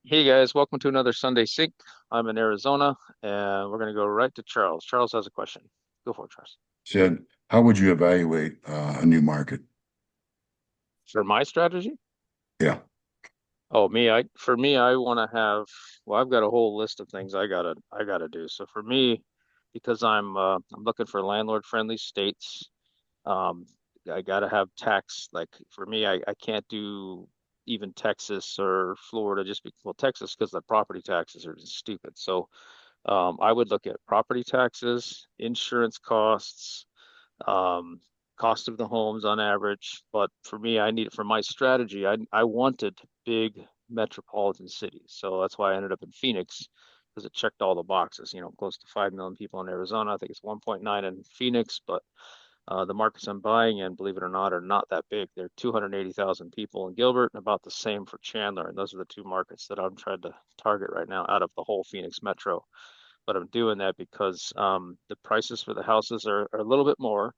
Hey guys, welcome to another Sunday Sync. I'm in Arizona and we're going to go right to Charles. Charles has a question. Go for it, Charles. Said, how would you evaluate a new market? For my strategy? Yeah. Oh, for me, I want to have, well, I've got a whole list of things I gotta do. So for me, because I'm looking for landlord friendly states, um, I gotta have tax, like for me, I can't do even Texas or Florida well, Texas because the property taxes are just stupid. So I would look at property taxes, insurance costs, um, cost of the homes on average. But for me, I need for my strategy, I wanted big metropolitan cities. So that's why I ended up in Phoenix because it checked all the boxes. Close to 5 million people in Arizona. I think it's 1.9 in Phoenix, but the markets I'm buying in, believe it or not, are not that big. They're 280,000 people in Gilbert and about the same for Chandler. And those are the two markets that I'm trying to target right now out of the whole Phoenix metro. But I'm doing that because the prices for the houses are a little bit more,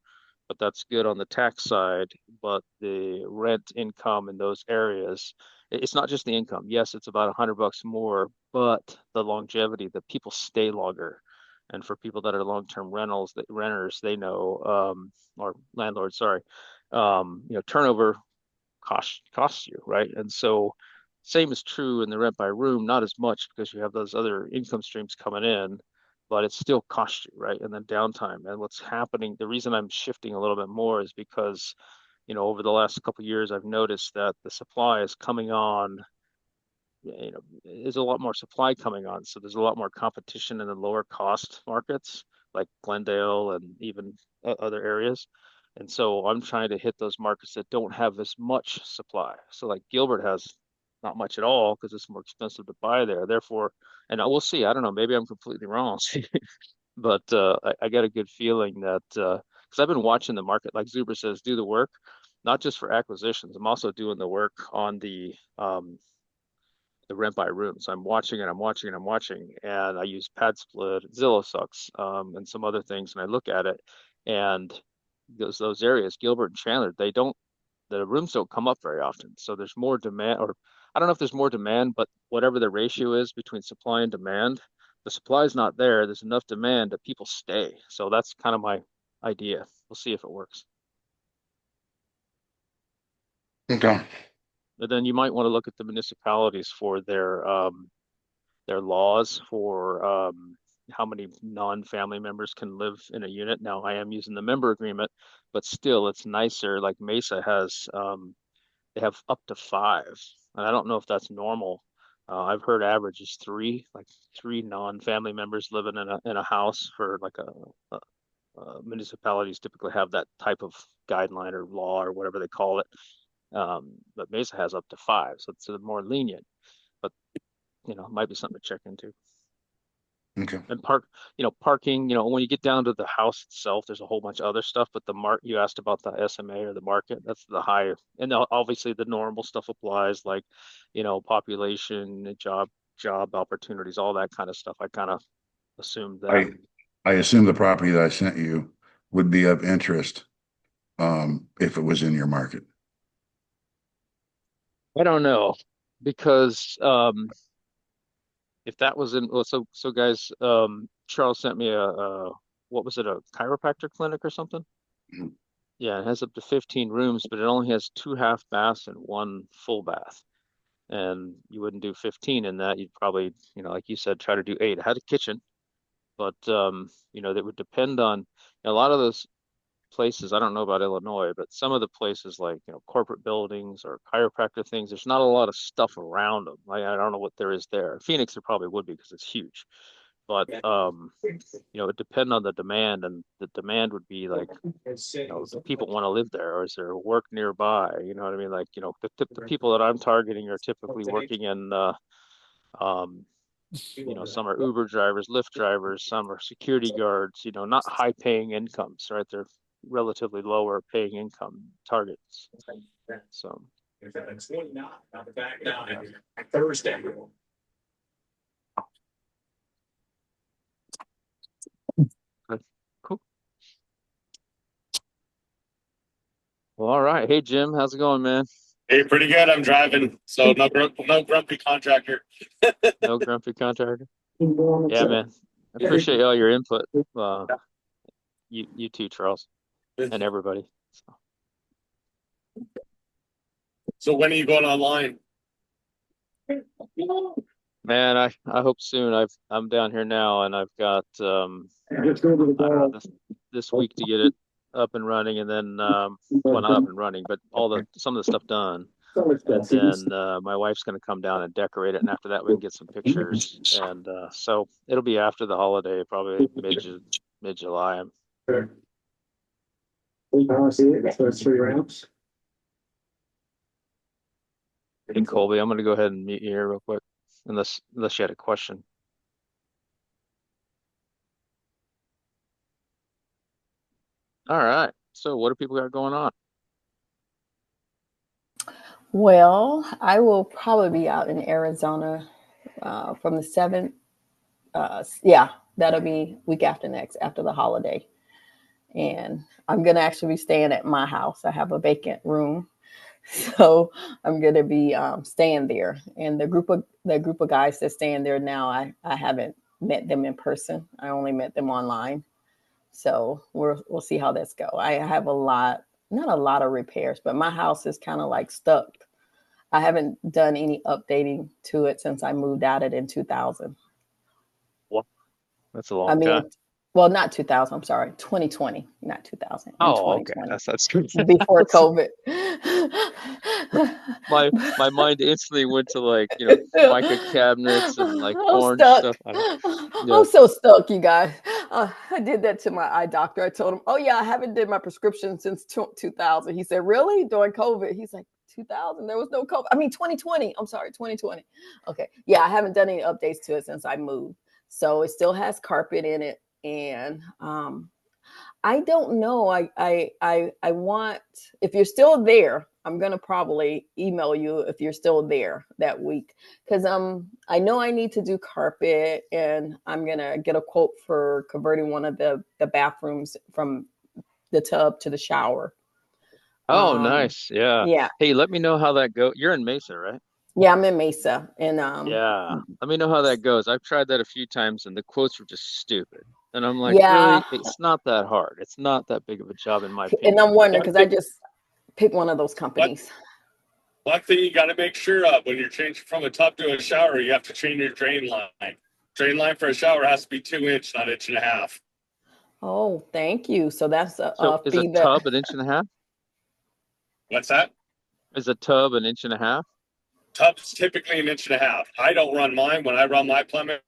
but that's good on the tax side. But the rent income in those areas, it's not just the income. Yes, it's about $100 more, but the longevity, the people stay longer. And for people that are long-term renters, they know, or landlords, sorry, turnover costs you, right? And so same is true in the rent by room, not as much because you have those other income streams coming in, but it still costs you, right? And then downtime. And what's happening, the reason I'm shifting a little bit more is because, over the last couple of years, I've noticed that the supply is coming on, there's a lot more supply coming on. So there's a lot more competition in the lower cost markets like Glendale and even other areas. And so I'm trying to hit those markets that don't have as much supply. So like Gilbert has not much at all because it's more expensive to buy there. Therefore, and I will see, I don't know, maybe I'm completely wrong, but I got a good feeling that because I've been watching the market, like Zuber says, do the work, not just for acquisitions. I'm also doing the work on the rent by room. So I'm watching and I'm watching and I'm watching, and I use PadSplit, Zillow sucks, and some other things, and I look at it, and those areas, Gilbert and Chandler, the rooms don't come up very often. So there's more demand, or I don't know if there's more demand, but whatever the ratio is between supply and demand, the supply is not there. There's enough demand that people stay. So that's kind of my idea. We'll see if it works. Okay. But then you might want to look at the municipalities for their laws for how many non-family members can live in a unit. Now, I am using the member agreement, but still, it's nicer. Like Mesa has, they have up to five, and I don't know if that's normal. I've heard average is three, like three non-family members living in a house for like municipalities typically have that type of guideline or law or whatever they call it. But Mesa has up to five, so it's more lenient. But it might be something to check into. Okay. And parking, when you get down to the house itself, there's a whole bunch of other stuff, but you asked about the SMA or the market, that's the high, and obviously the normal stuff applies, like, population, job opportunities, all that kind of stuff. I kind of assumed that. I I assume the property that I sent you would be of interest if it was in your market. I don't know because if that was in, well, so guys, Charles sent me what was it, a chiropractor clinic or something? Mhm. Yeah, it has up to 15 rooms, but it only has two half baths and one full bath. And you wouldn't do 15 in that. You'd probably, like you said, try to do eight. It had a kitchen, but that would depend on a lot of those places. I don't know about Illinois, but some of the places like, corporate buildings or chiropractor things, there's not a lot of stuff around them. I don't know what there is there. Phoenix, there probably would be because it's huge. But it depend on the demand, and the demand would be like, do people want to live there, or is there work nearby? You know what I mean? Like, the people that I'm targeting are typically working in, um, some are Uber drivers, Lyft drivers, some are security guards, not high paying incomes, right? They're relatively lower paying income targets. So, okay, cool. Well, all right. Hey, Jim, how's it going, man? Hey, pretty good. I'm driving, so no grumpy contractor. No grumpy contractor. Yeah, man. I appreciate all your input. Uh, you too, Charles, and everybody. So, So when are you going online? man, I hope soon. I'm down here now, and I've got I don't know this week to get it up and running, and then well, not up and running, but some of the stuff done. And then my wife's going to come down and decorate it, and after that we can get some pictures. And so it'll be after the holiday, probably mid July. Hey Colby, I'm going to go ahead and mute you here real quick, unless you had a question. All right. So what do people got going on? Well, I will probably be out in Arizona from the 7th. Yeah, that'll be week after next, after the holiday. And I'm going to actually be staying at my house. I have a vacant room. So I'm going to be staying there. And the group of guys that's staying there now, I haven't met them in person. I only met them online. So we'll see how this go. I have not a lot of repairs, but my house is kind of like stuck. I haven't done any updating to it since I moved out it in 2000. Well, that's a I long time. mean, well, not 2000. I'm sorry, 2020, not 2000. In Oh, okay. 2020, That's good. before COVID. My mind instantly went to like, mica cabinets and like I'm orange stuck. stuff. I don't, I'm yeah. so stuck, you guys. I did that to my eye doctor. I told him, "Oh yeah, I haven't did my prescription since 2000." He said, "Really? During COVID?" He's like, 2000? There was no COVID. I mean, 2020. I'm sorry, 2020. Okay, yeah, I haven't done any updates to it since I moved. So it still has carpet in it, and I don't know. I want, if you're still there, I'm gonna probably email you if you're still there that week, because I know I need to do carpet, and I'm gonna get a quote for converting one of the bathrooms from the tub to the shower. Oh, Um, nice. Yeah. yeah, Hey, let me know how that goes. You're in Mesa, right? yeah, I'm in Mesa, and Yeah. Let me know how that goes. I've tried that a few times and the quotes were just stupid. And I'm like, yeah, really? It's not that hard. It's not that big of a job in my and opinion. I'm wondering One because I thing, just picked one of those one, companies. one thing you got to make sure of when you're changing from a tub to a shower, you have to change your drain line. Drain line for a shower has to be 2 inch, not inch and a half. Oh, thank you. So that's So a is a fee that. tub an inch and a half? What's that? Is a tub an inch and a half? Tub's typically an inch and a half. I don't run mine. When I run my plumbing,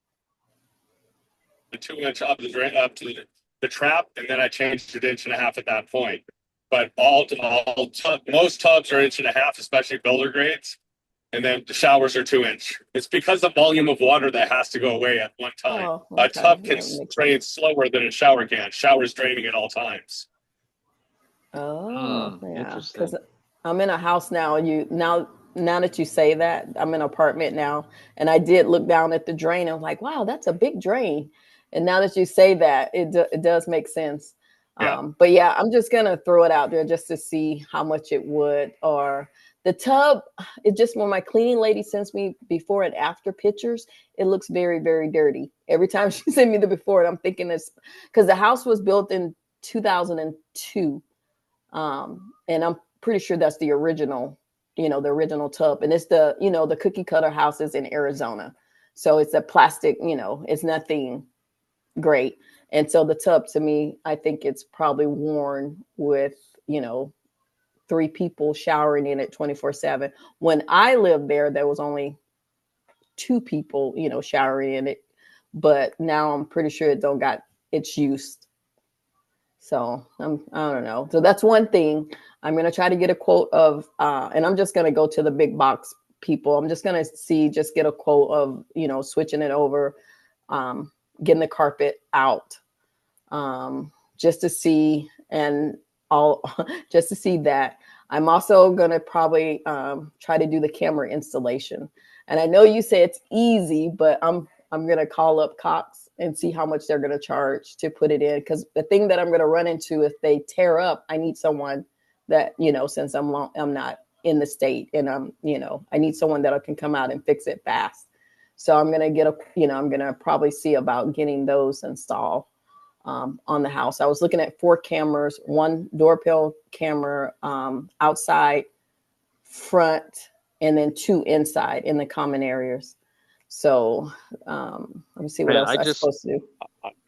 the 2 inch up the drain up to the trap, and then I changed it inch and a half at that point. But most tubs are inch and a half, especially builder grades. And then the showers are 2 inch. It's because the volume of water that has to go away at one time. Oh, A okay. tub can That makes drain sense. slower than a shower can. Shower's draining at all times. Oh, yeah. Because Interesting. I'm in a house now. Now that you say that, I'm in an apartment now, and I did look down at the drain. I'm like, wow, that's a big drain. And now that you say that, it does make sense. Yeah. But yeah, I'm just gonna throw it out there just to see how much it would. Or the tub, it just when my cleaning lady sends me before and after pictures, it looks very, very dirty. Every time she sends me the before, and I'm thinking this because the house was built in 2002. And I'm pretty sure that's the original, the original tub. And it's the cookie cutter houses in Arizona. So it's a plastic, it's nothing great. And so the tub to me, I think it's probably worn with, you know, three people showering in it 24/7. When I lived there, there was only two people, showering in it. But now I'm pretty sure it don't got it's used. So I don't know. So that's one thing. I'm gonna try to get a quote of, and I'm just gonna go to the big box people. I'm just gonna just get a quote of, switching it over, getting the carpet out, just to see, and all, just to see that. I'm also gonna probably try to do the camera installation. And I know you say it's easy, but I'm gonna call up Cox and see how much they're gonna charge to put it in. Because the thing that I'm gonna run into if they tear up, I need someone that since I'm not in the state, and I need someone that can come out and fix it fast. So I'm gonna I'm gonna probably see about getting those installed on the house. I was looking at 4 cameras, 1 doorbell camera outside, front, and then 2 inside in the common areas. So let me see what Man, else I'm supposed to do.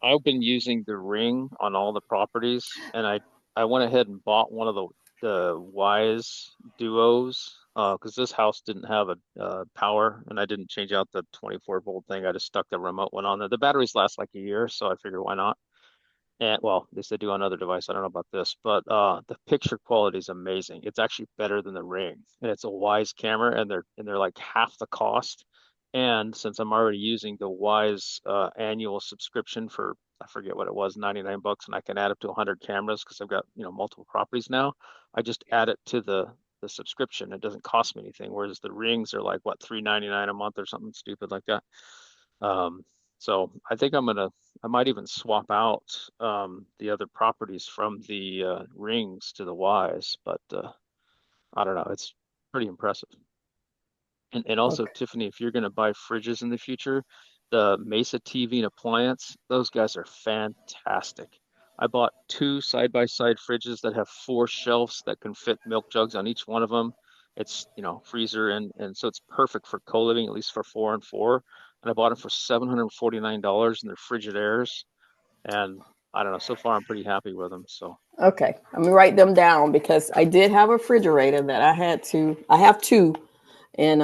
I've been using the Ring on all the properties, and I went ahead and bought one of the Wise Duos because this house didn't have a power, and I didn't change out the 24-volt thing. I just stuck the remote one on there. The batteries last like a year, so I figured why not. And well, at least they do on other device. I don't know about this, but the picture quality is amazing. It's actually better than the Ring, and it's a Wise camera, and they're like half the cost. And since I'm already using the Wise annual subscription for, I forget what it was, 99 bucks, and I can add up to 100 cameras because I've got, multiple properties now. I just add it to the subscription. It doesn't cost me anything. Whereas the Rings are like what, 3.99 a month or something stupid like that. So I think I might even swap out the other properties from the Rings to the Wise, but I don't know. It's pretty impressive. And also, Okay. Tiffany, if you're going to buy fridges in the future, the Mesa TV and appliance, those guys are fantastic. I bought 2 side-by-side fridges that have 4 shelves that can fit milk jugs on each one of them. It's, freezer and so it's perfect for co-living, at least for 4 and 4. And I bought them for $749 and they're Frigidaires. And I don't know, so far I'm pretty happy with them. So Okay, I'm gonna write them down because I did have a refrigerator that I have 2, and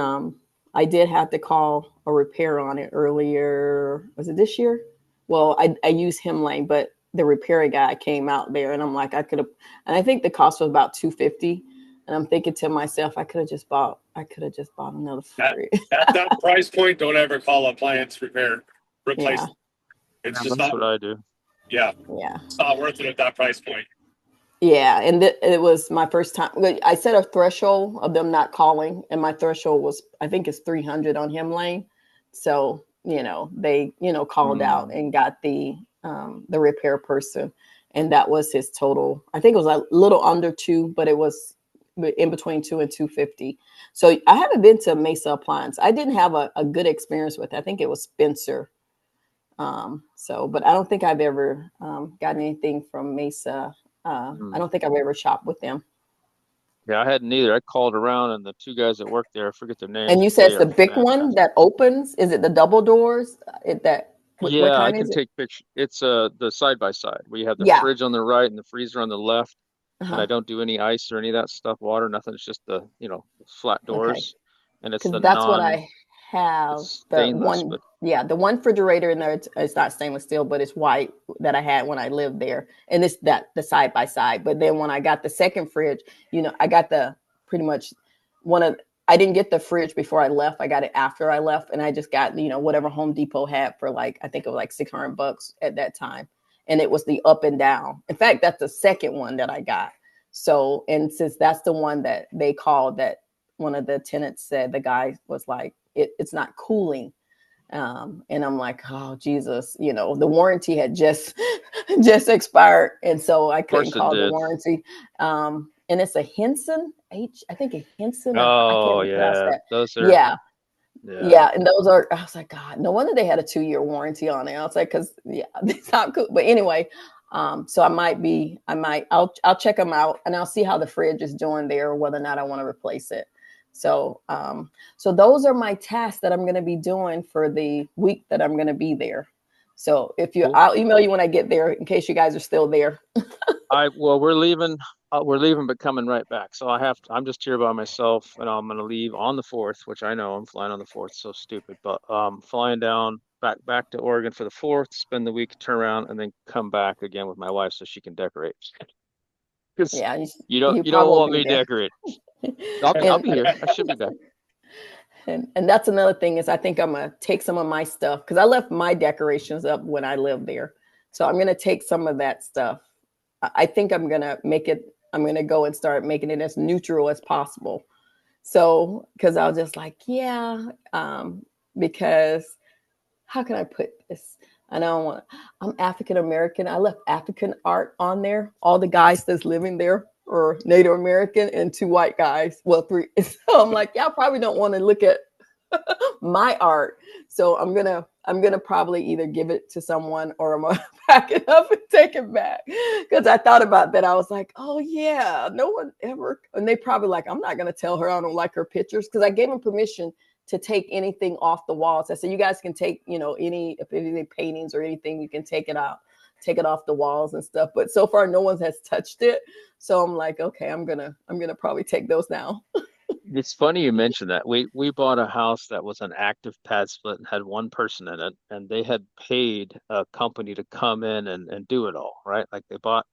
I did have to call a repair on it earlier. Was it this year? Well, I used Hemlane, but the repair guy came out there, and I'm like, I could have, and I think the cost was about $250. And I'm thinking to myself, I could have just bought another fridge. At that price point, don't ever call appliance repair Yeah, replace. It's yeah, just that's not. what I do. Yeah, yeah. it's not worth it at that price point. Yeah, and it was my first time. I set a threshold of them not calling, and my threshold was, I think it's 300 on Hemlane. So they called out Mm. and got the repair person, and that was his total. I think it was a little under 2, but it was in between 2 and 250. So I haven't been to Mesa Appliance. I didn't have a good experience with it. I think it was Spencer. But I don't think I've ever gotten anything from Mesa. I Mm. don't think I've ever shopped with them. Yeah, I hadn't either. I called around and the 2 guys that work there, I forget their names, And you but said they it's the are big one fantastic. that opens. Is it the double doors? What Yeah, I kind can is it? take pictures. It's the side by side where you have the Yeah. fridge on the right and the freezer on the left. And Uh-huh. I don't do any ice or any of that stuff, water, nothing. It's just the, flat Okay. doors. And it's Because the that's what non, I have. it's The stainless, one, but yeah, the one refrigerator in there. It's not stainless steel, but it's white that I had when I lived there, and it's the side by side. But then when I got the second fridge, I got the pretty much one of. I didn't get the fridge before I left. I got it after I left, and I just got whatever Home Depot had for like, I think it was like $600 at that time, and it was the up and down. In fact, that's the second one that I got. So, and since that's the one that they called, that one of the tenants said, the guy was like, it's not cooling. And I'm like, oh Jesus, the warranty had just just expired, and so I of couldn't course it call the did. warranty. And it's a Henson I think a Henson, or I can't Oh even pronounce yeah, that. those are, Yeah, yeah. yeah, and those are. I was like, God, no wonder they had a 2-year warranty on it. I was like, because yeah, it's not cool. But anyway, so I'll check them out, and I'll see how the fridge is doing there, or whether or not I want to replace it. So, so those are my tasks that I'm going to be doing for the week that I'm going to be there. So Cool. I'll email you when I get there in case you guys are still there. Well, we're leaving, but coming right back. So I'm just here by myself and I'm going to leave on the 4th, which I know I'm flying on the 4th. So stupid, but, flying down back to Oregon for the 4th, spend the week, turn around and then come back again with my wife so she can decorate. Because Yeah, you you don't want probably me there. decorate. I'll and be here. I should be back. and that's another thing is I think I'm gonna take some of my stuff because I left my decorations up when I lived there. So I'm gonna take some of that stuff. I think I'm gonna make it. I'm gonna go and start making it as neutral as possible. So because I was just like, yeah, because how can I put this? I don't want. I'm African American. I left African art on there. All the guys that's living there or Native American, and 2 white guys. Well, 3. So I'm like, y'all probably don't want to look at my art. So I'm gonna probably either give it to someone or I'm gonna pack it up and take it back. Because I thought about that. I was like, oh yeah, no one ever. And they probably like, I'm not gonna tell her I don't like her pictures, because I gave them permission to take anything off the walls. I said, you guys can take, if any paintings or anything, you can take it out, take it off the walls and stuff. But so far, no one has touched it. So I'm like, okay, I'm gonna probably take those now. It's funny you mentioned that. We bought a house that was an active pad split and had one person in it, and they had paid a company to come in and do it all, right? Like they bought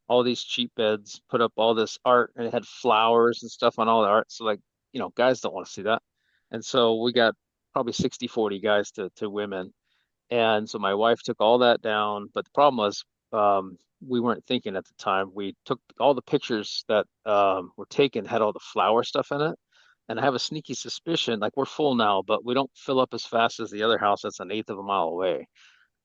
all these cheap beds, put up all this art, and it had flowers and stuff on all the art. So like, guys don't want to see that. And so we got probably 60-40 guys to women. And so my wife took all that down, but the problem was we weren't thinking at the time. We took all the pictures that were taken had all the flower stuff in it. And I have a sneaky suspicion, like we're full now, but we don't fill up as fast as the other house that's an eighth of a mile away.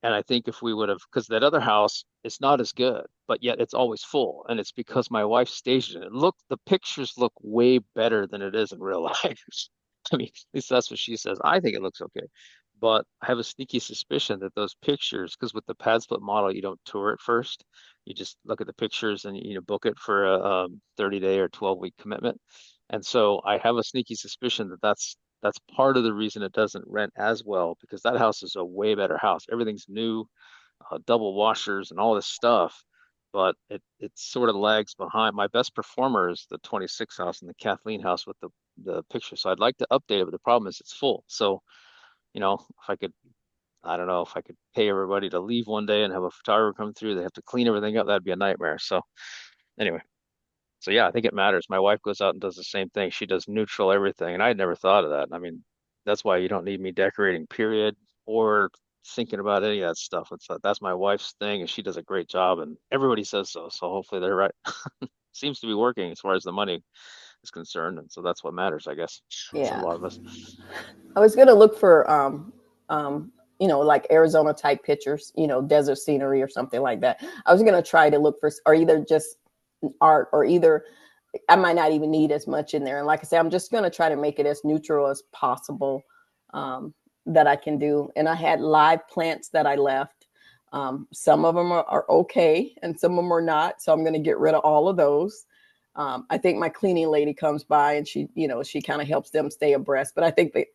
And I think if we would have, because that other house is not as good, but yet it's always full. And it's because my wife staged it. Look, the pictures look way better than it is in real life. I mean, at least that's what she says. I think it looks okay. But I have a sneaky suspicion that those pictures, because with the pad split model, you don't tour it first. You just look at the pictures and book it for a 30-day or 12-week commitment. And so I have a sneaky suspicion that that's part of the reason it doesn't rent as well, because that house is a way better house. Everything's new, double washers and all this stuff, but it sort of lags behind. My best performer is the 26 house and the Kathleen house with the picture. So I'd like to update it, but the problem is it's full. So, if I could, I don't know if I could pay everybody to leave one day and have a photographer come through, they have to clean everything up. That'd be a nightmare. So anyway, so yeah, I think it matters. My wife goes out and does the same thing. She does neutral everything, and I had never thought of that. I mean, that's why you don't need me decorating, period, or thinking about any of that stuff. That's my wife's thing, and she does a great job, and everybody says so. So hopefully they're right. Seems to be working as far as the money is concerned, and so that's what matters, I guess, for a Yeah. lot of us. I was gonna look for like Arizona type pictures, desert scenery or something like that. I was gonna try to look for, or either just art, or either I might not even need as much in there. And like I said, I'm just gonna try to make it as neutral as possible, that I can do. And I had live plants that I left. Some of them are okay, and some of them are not. So I'm gonna get rid of all of those. I think my cleaning lady comes by and she kind of helps them stay abreast. But I think that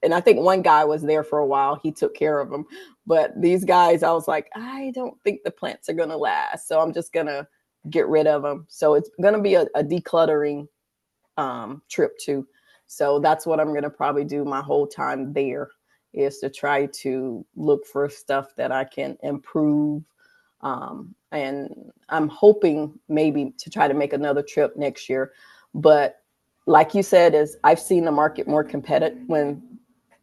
and I think one guy was there for a while. He took care of them. But these guys, I was like, I don't think the plants are going to last. So I'm just going to get rid of them. So it's going to be a decluttering trip too. So that's what I'm going to probably do my whole time there, is to try to look for stuff that I can improve. And I'm hoping maybe to try to make another trip next year. But like you said, is I've seen the market more competitive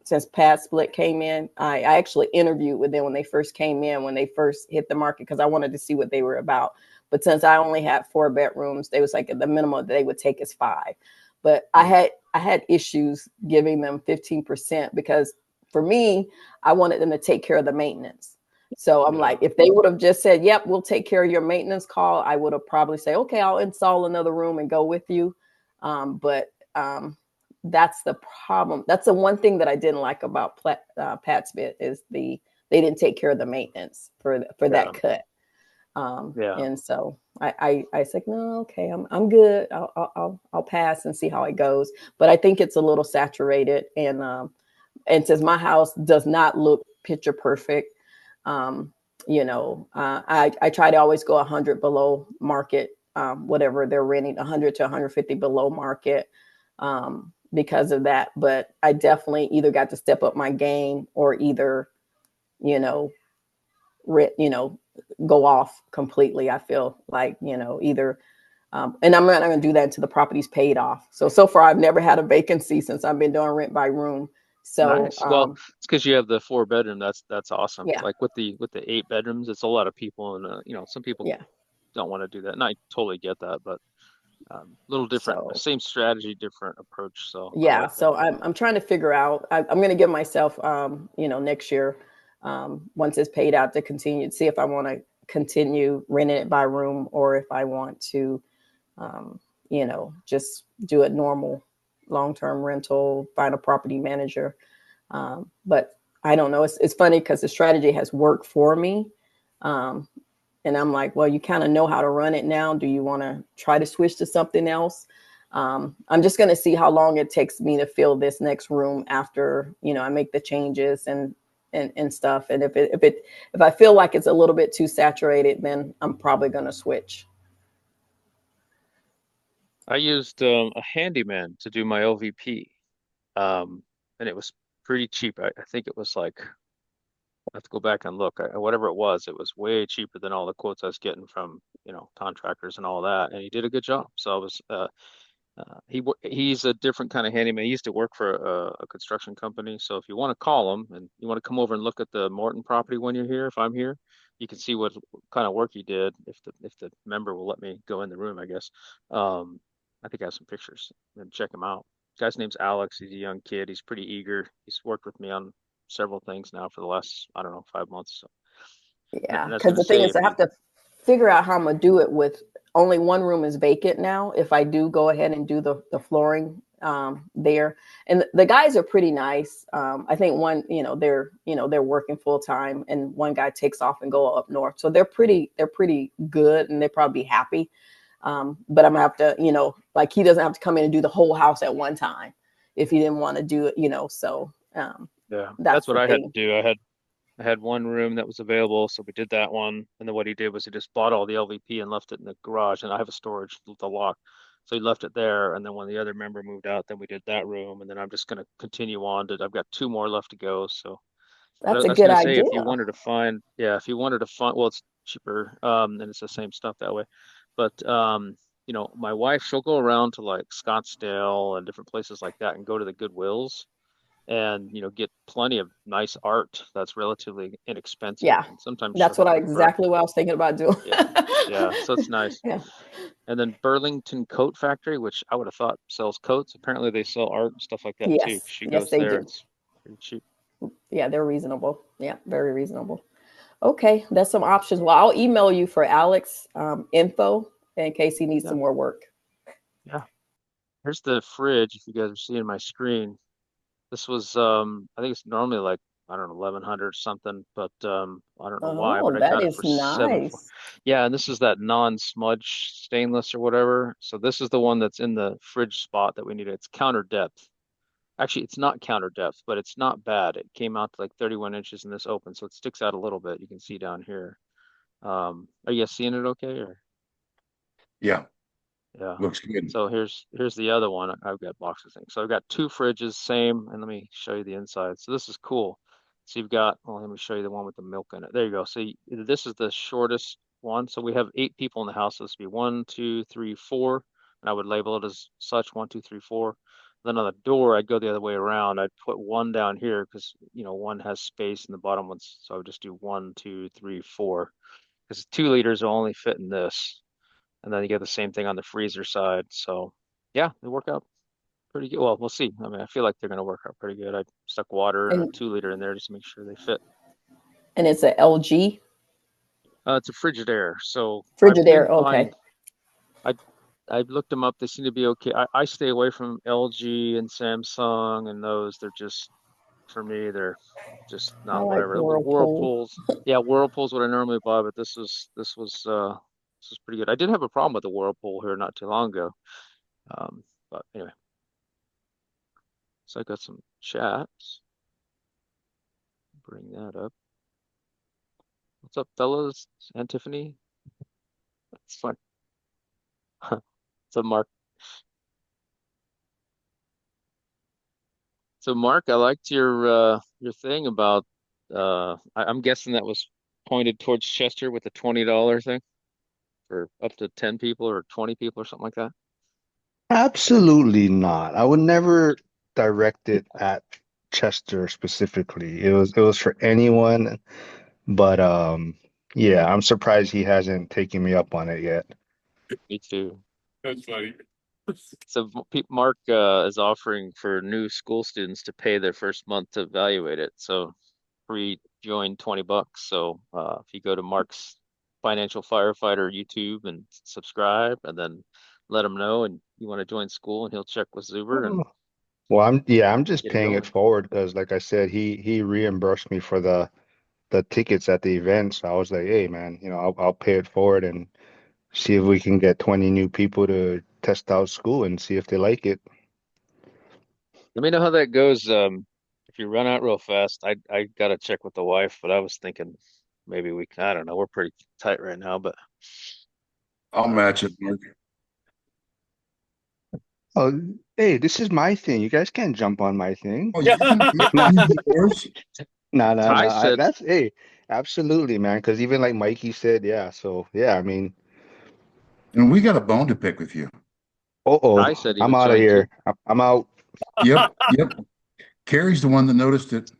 since PadSplit came in. I actually interviewed with them when they first came in, when they first hit the market, because I wanted to see what they were about. But since I only had 4 bedrooms, they was like the minimum that they would take is 5. But I had issues giving them 15%, because for me, I wanted them to take care of the maintenance. So I'm like, if they would have just said, yep, we'll take care of your maintenance call, I would have probably say, okay, I'll install another room and go with you. But that's the problem. That's the one thing that I didn't like about PadSplit, is they didn't take care of the maintenance for that cut. And so I said, no, okay, I'm good. I'll pass and see how it goes. But I think it's a little saturated, and since my house does not look picture perfect, I try to always go 100 below market, whatever they're renting, 100 to 150 below market, because of that. But I definitely either got to step up my game, or either, go off completely. I feel like, either, and I'm not going to do that until the property's paid off. So far, I've never had a vacancy since I've been doing rent by room. So, nice. Well, it's because you have the 4 bedroom. That's awesome. yeah, Like with the 8 bedrooms, it's a lot of people, and some people yeah. don't want to do that, and I totally get that, but little different, So, same strategy, different approach. So I yeah. like that. So I'm trying to figure out, I'm going to give myself, next year, once it's paid out, to continue to see if I want to continue renting it by room, or if I want to um, just do it normal, long-term rental, find a property manager. But I don't know. It's funny because the strategy has worked for me. Um, and I'm like, well, you kind of know how to run it now. Do you want to try to switch to something else? I'm just going to see how long it takes me to fill this next room after, I make the changes and stuff. And if I feel like it's a little bit too saturated, then I'm probably going to switch. I used a handyman to do my LVP, and it was pretty cheap. I think it was like, I have to go back and look. Whatever it was way cheaper than all the quotes I was getting from, contractors and all that. And he did a good job. So I was, he's a different kind of handyman. He used to work for a construction company. So if you want to call him and you want to come over and look at the Morton property when you're here, if I'm here, you can see what kind of work he did. If the member will let me go in the room, I guess. Um, I think I have some pictures and check him out. Guy's name's Alex. He's a young kid. He's pretty eager. He's worked with me on several things now for the last, I don't know, 5 months. So, Yeah, and I was because going to the thing say, is, if I you, have to figure out how I'm gonna do it with only one room is vacant now. If I do go ahead and do the flooring there, and the guys are pretty nice. I think one, they're working full time, and one guy takes off and go up north, so they're pretty good, and they're probably happy. But I'm gonna have to, like he doesn't have to come in and do the whole house at one time if he didn't want to do it, So yeah, that's that's what the I had to thing. do. I had one room that was available, so we did that one. And then what he did was he just bought all the LVP and left it in the garage. And I have a storage with a lock, so he left it there. And then when the other member moved out, then we did that room. And then I'm just going to continue on to. I've got two more left to go. So, but That's I a was good going to say, if you idea. wanted to find, yeah, if you wanted to find, well, it's cheaper, and it's the same stuff that way. But my wife, she'll go around to like Scottsdale and different places like that, and go to the Goodwills and get plenty of nice art that's relatively inexpensive, Yeah, and sometimes she'll that's have it for, exactly what I was thinking about doing. yeah, yeah, so it's nice. Yeah. And then Burlington Coat Factory, which I would have thought sells coats, apparently they sell art and stuff like that too. Yes. She Yes, goes they there, do. it's pretty cheap. Yeah, they're reasonable. Yeah, very reasonable. Okay, that's some options. Well, I'll email you for Alex info in case he needs Yeah, some more work. yeah, here's the fridge if you guys are seeing my screen. This was I think it's normally like, I don't know, 1100 something, but I don't know why, but Oh, I that got it is for 7. nice. Yeah, and this is that non-smudge stainless or whatever. So this is the one that's in the fridge spot that we need. It's counter depth. Actually, it's not counter depth, but it's not bad. It came out to like 31 inches in this open, so it sticks out a little bit. You can see down here. Are you guys seeing it okay? Or Yeah, yeah. looks good. So here's the other one. I've got boxes things. So I've got two fridges, same, and let me show you the inside. So this is cool. So you've got, well, let me show you the one with the milk in it. There you go. So this is the shortest one. So we have 8 people in the house. So this would be 1, 2, 3, 4, and I would label it as such, 1, 2, 3, 4. Then on the door, I'd go the other way around. I'd put one down here because one has space and the bottom one's. So I would just do 1, 2, 3, 4 because 2 liters will only fit in this, and then you get the same thing on the freezer side. So yeah, they work out pretty good. Well, we'll see. I mean, I feel like they're going to work out pretty good. I stuck water and a And 2 liter in there just to make sure they fit. it's a LG It's a Frigidaire. So I've Frigidaire. been Okay. buying. I I've looked them up. They seem to be okay. I stay away from LG and Samsung and those. They're just, for me, they're just I not like whatever. The Whirlpool. Whirlpools, yeah, Whirlpool's what I normally buy, but this was pretty good. I did have a problem with the Whirlpool here not too long ago. But anyway. So I got some chats. Bring that up. What's up, fellas? And Tiffany? That's fun. So Mark. So Mark, I liked your thing about I'm guessing that was pointed towards Chester with the $20 thing for up to 10 people or 20 people or something like that. Absolutely not. I would never direct it at Chester specifically. It was for anyone, but yeah, I'm surprised he hasn't taken me up on it yet. Me too. That's funny. So Mark is offering for new school students to pay their first month to evaluate it. So free join $20. So if you go to Mark's Financial Firefighter YouTube and subscribe, and then let him know, and you want to join Skool, and he'll check with Zuber and Oh. Well, I'm just get it paying it going. forward because, like I said, he reimbursed me for the tickets at the event. So I was like, hey, man, I'll pay it forward and see if we can get 20 new people to test out Skool and see if they like it. Let me know how that goes. If you run out real fast, I gotta check with the wife, but I was thinking maybe we can, I don't know, we're pretty tight right now, but I'll match it, Mark. Oh, hey, this is my thing. You guys can't jump on my thing. Oh, you can Nah, use yours, Ty no. said That's hey, absolutely, man. Because even like Mikey said, yeah. So yeah, I mean, and we got a bone to pick with you. Ty said he I'm would out of join too. here. I'm out. Yep, yep. Carrie's the one that noticed it.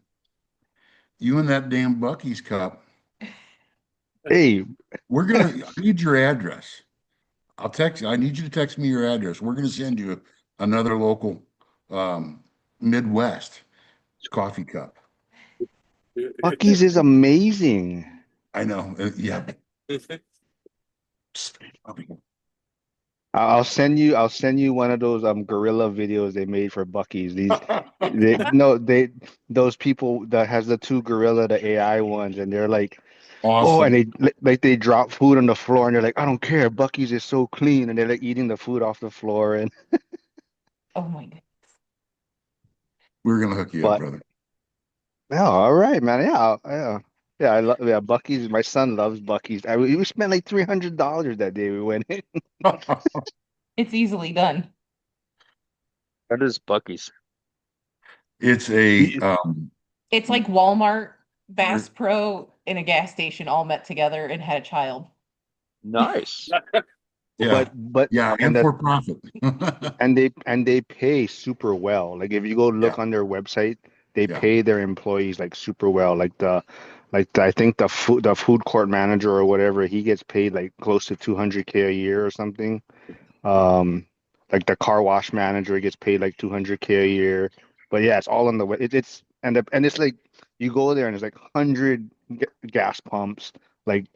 You and that damn Bucky's cup. Hey, I need your address. I'll text you. I need you to text me your address. We're gonna send you another local um Midwest coffee cup. Bucky's is amazing. I know. Yeah. I'll send you one of those gorilla videos they made for Bucky's. They no they those people that has the two gorilla, the AI ones, and they're like, oh, and Awesome. they drop food on the floor and they're like, I don't care, Bucky's is so clean, and they're like eating the food off the floor and Oh my God. We're gonna hook you up, but brother. yeah, all right, man. Yeah, I love Bucky's. My son loves Bucky's. We spent like $300 that day we went in. It's easily done. That is Bucky's. It's a It's like Walmart, Bass Pro, and a gas station all met together and had a child. Nice. yeah, But yeah, and and that for profit. and they pay super well. Like if you go Yeah, look on their website, they yeah. pay their employees like super well. I think the food court manager or whatever, he gets paid like close to 200K a year or something. Um, like the car wash manager gets paid like 200K a year. But yeah, it's all on the way. And it's like you go there and it's like 100 gas pumps, like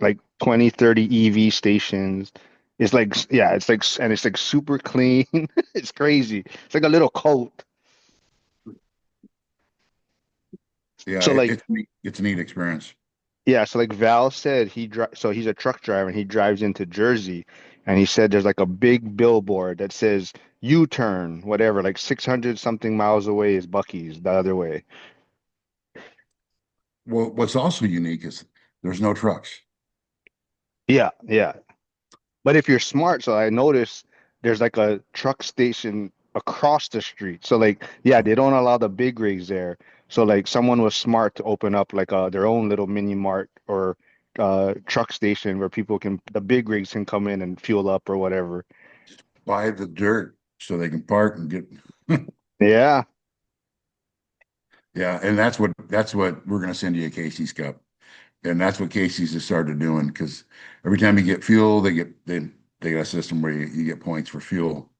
20, 30 EV stations. It's like yeah, it's like super clean. It's crazy. It's like a little cult. Yeah, So like it's neat. It's a neat experience. yeah, so like Val said, so he's a truck driver and he drives into Jersey, and he said there's like a big billboard that says U-turn, whatever, like 600 something miles away is Bucky's, the other way. Well, what's also unique is there's no trucks. Yeah. But if you're smart, so I noticed there's like a truck station across the street. So like, yeah, they don't allow the big rigs there. So like someone was smart to open up like their own little mini mart or truck station where the big rigs can come in and fuel up or whatever. Buy the dirt so they can park and get. Yeah. Yeah, and that's what we're gonna send you a Casey's cup, and that's what Casey's has started doing because every time you get fuel, they got a system where you get points for fuel,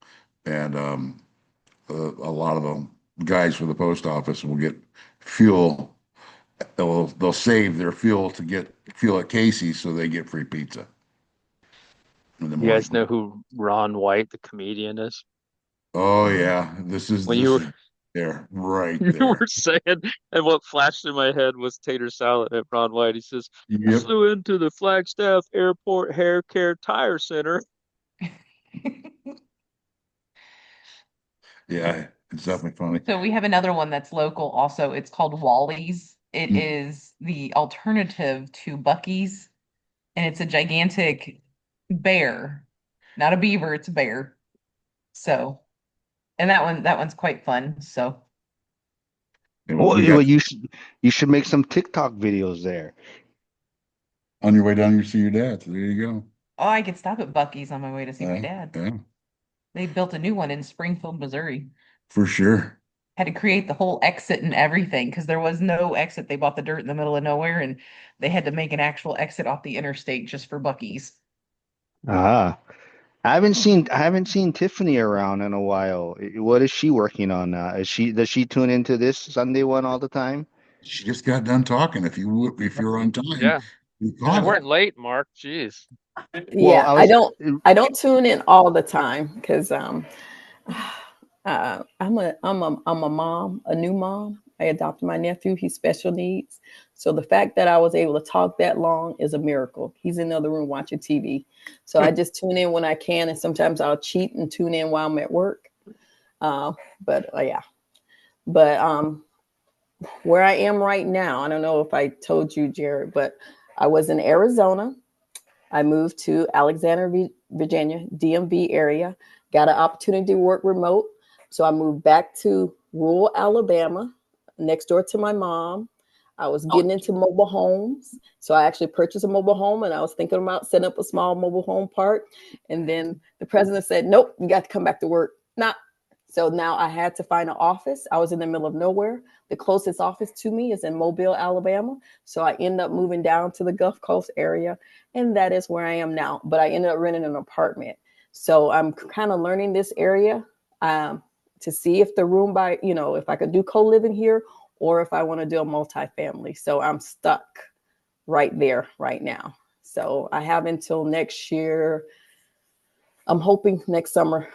and a lot of the guys for the post office will get fuel. They'll save their fuel to get fuel at Casey's, so they get free pizza in the You guys morning. know who Ron White, the comedian, is? Oh yeah, this is When this you is there, right you there. were saying, and what flashed through my head was tater salad at Ron White. He says, I Yep. flew into the Flagstaff Airport Hair Care Tire Center. Yeah, it's definitely funny. So we have another one that's local also. It's called Wally's. It Mm. is the alternative to Bucky's, and it's a gigantic bear. Not a beaver, it's a bear. So, and that one's quite fun. So, And Well, we got you should make some TikTok videos there. on your way down, you see your dad. So there you oh, I could stop at Bucky's on my way to see go. my dad. Yeah, They built a new one in Springfield, Missouri. for sure. Had to create the whole exit and everything because there was no exit. They bought the dirt in the middle of nowhere and they had to make an actual exit off the interstate just for Bucky's. Ah. I haven't seen Tiffany around in a while. What is she working on now? Does she tune into this Sunday one all the time? She just got done talking. If you're on time, Yeah. You You caught it. weren't late, Mark. Jeez. Well, Yeah, I I was don't I don't tune in all the time because I'm a mom, a new mom. I adopted my nephew. He's special needs. So the fact that I was able to talk that long is a miracle. He's in the other room watching TV. So I just tune in when I can, and sometimes I'll cheat and tune in while I'm at work. Uh, but yeah, but where I am right now, I don't know if I told you, Jared, but I was in Arizona. I moved to Alexander, Virginia, DMV area, got an opportunity to work remote. So I moved back to rural Alabama, next door to my mom. I was getting into mobile homes. So I actually purchased a mobile home and I was thinking about setting up a small mobile home park. And then the president said, nope, you got to come back to work. Not so now I had to find an office. I was in the middle of nowhere. The closest office to me is in Mobile, Alabama. So I ended up moving down to the Gulf Coast area, and that is where I am now. But I ended up renting an apartment. So I'm kind of learning this area to see if the room if I could do co-living here or if I want to do a multifamily. So I'm stuck right there right now. So I have until next year. I'm hoping next summer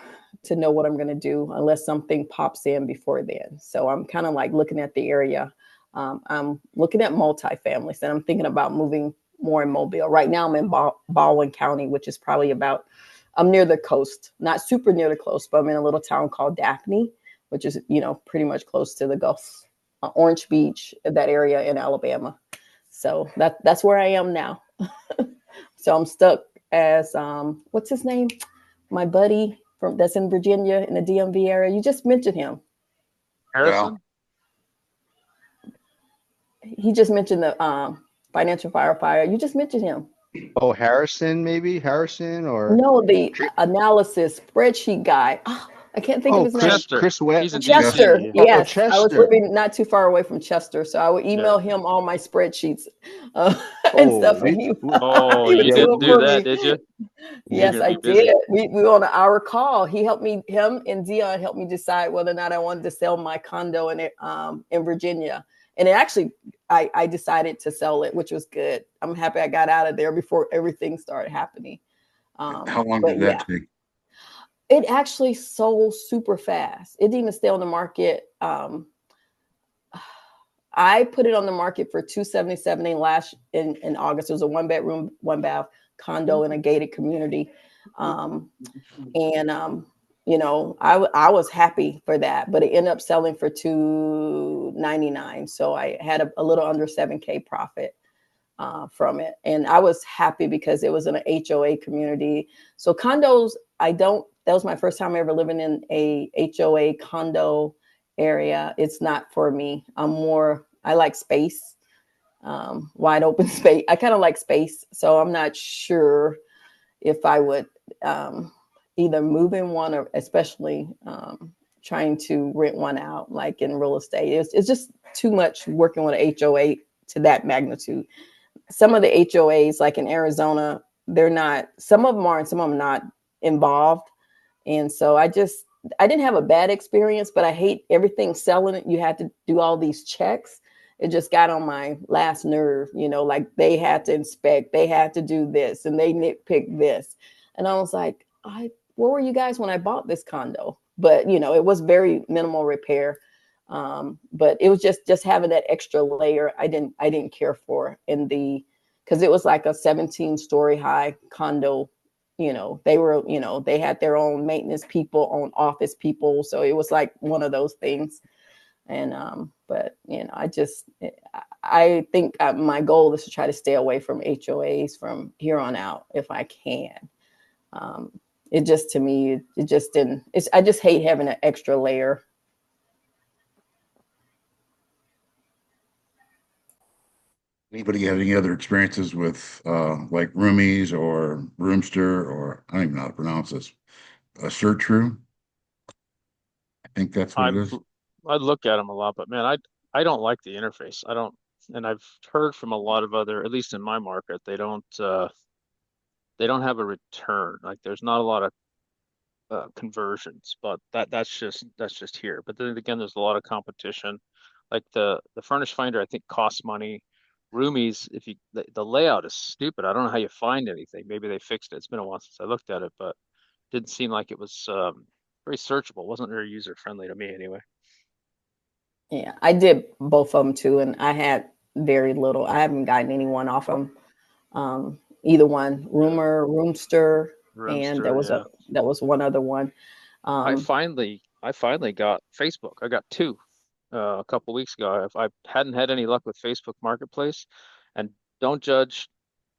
to know what I'm going to do unless something pops in before then. So I'm kind of like looking at the area. I'm looking at multifamilies and I'm thinking about moving more in Mobile. Right now I'm in Baldwin County, which is probably I'm near the coast, not super near the coast, but I'm in a little town called Daphne, which is, pretty much close to the Gulf, Orange Beach, that area in Alabama. So that's where I am now. So I'm stuck as, what's his name? My buddy from that's in Virginia in the DMV area. You just mentioned him. Yeah. Harrison? He just mentioned the financial firefighter. You just mentioned him. Oh, Harrison, maybe Harrison or No, the analysis spreadsheet guy. Oh, I can't think of oh, his name. Chester. Chris Wet. He's in Chester. DC. Oh, Yes, I was Chester. living not too far away from Chester, so I would Yeah. email him all my spreadsheets uh, and Oh, stuff, and he Oh, he would you yeah, do didn't it do for that, me. did you? You're Yes, gonna I be did. busy. We were on an hour call. Him and Dion helped me decide whether or not I wanted to sell my condo in Virginia. And it actually, I decided to sell it, which was good. I'm happy I got out of there before everything started happening. How long But did that yeah, take? it actually sold super fast. It didn't even stay on the market. I put it on the market for 277 in August. It was a one bedroom, one bath condo in a gated community. Um, and I was happy for that, but it ended up selling for 299. So I had a little under 7K profit from it, and I was happy because it was in an HOA community. So condos, I don't. That was my first time ever living in a HOA condo area. It's not for me. I like space, wide open space. I kind of like space, so I'm not sure if I would either move in one or especially trying to rent one out, like in real estate. It's just too much working with an HOA to that magnitude. Some of the HOAs, like in Arizona, they're not, some of them are and some of them not involved. And so I didn't have a bad experience, but I hate everything selling it. You had to do all these checks. It just got on my last nerve, like they had to inspect, they had to do this, and they nitpick this. And I was like, where were you guys when I bought this condo? But it was very minimal repair. But it was just having that extra layer I didn't care for in the because it was like a 17-story high condo. They had their own maintenance people, own office people, so it was like one of those things. And but I think my goal is to try to stay away from HOAs from here on out if I can. um, it just, to me, it just didn't, I just hate having an extra layer. Anybody have any other experiences with like roomies or roomster or I don't even know how to pronounce this. A search room? I think that's what it I've is. I look at them a lot, but man, I don't like the interface. I don't, and I've heard from a lot of other, at least in my market, they don't have a return. Like there's not a lot of conversions, but that's just here. But then again, there's a lot of competition. Like the furnish finder, I think costs money. roomies, if you the layout is stupid. I don't know how you find anything. Maybe they fixed it. It's been a while since I looked at it, but didn't seem like it was very searchable. Wasn't very user friendly to me anyway. Yeah, I did both of them too, and I had very little. I haven't gotten anyone off them. Either one, Really, Rumor, Roomster, and Roomster, yeah. there was one other one. I Um, finally, I finally got Facebook. I got two a couple weeks ago. I hadn't had any luck with Facebook Marketplace, and don't judge.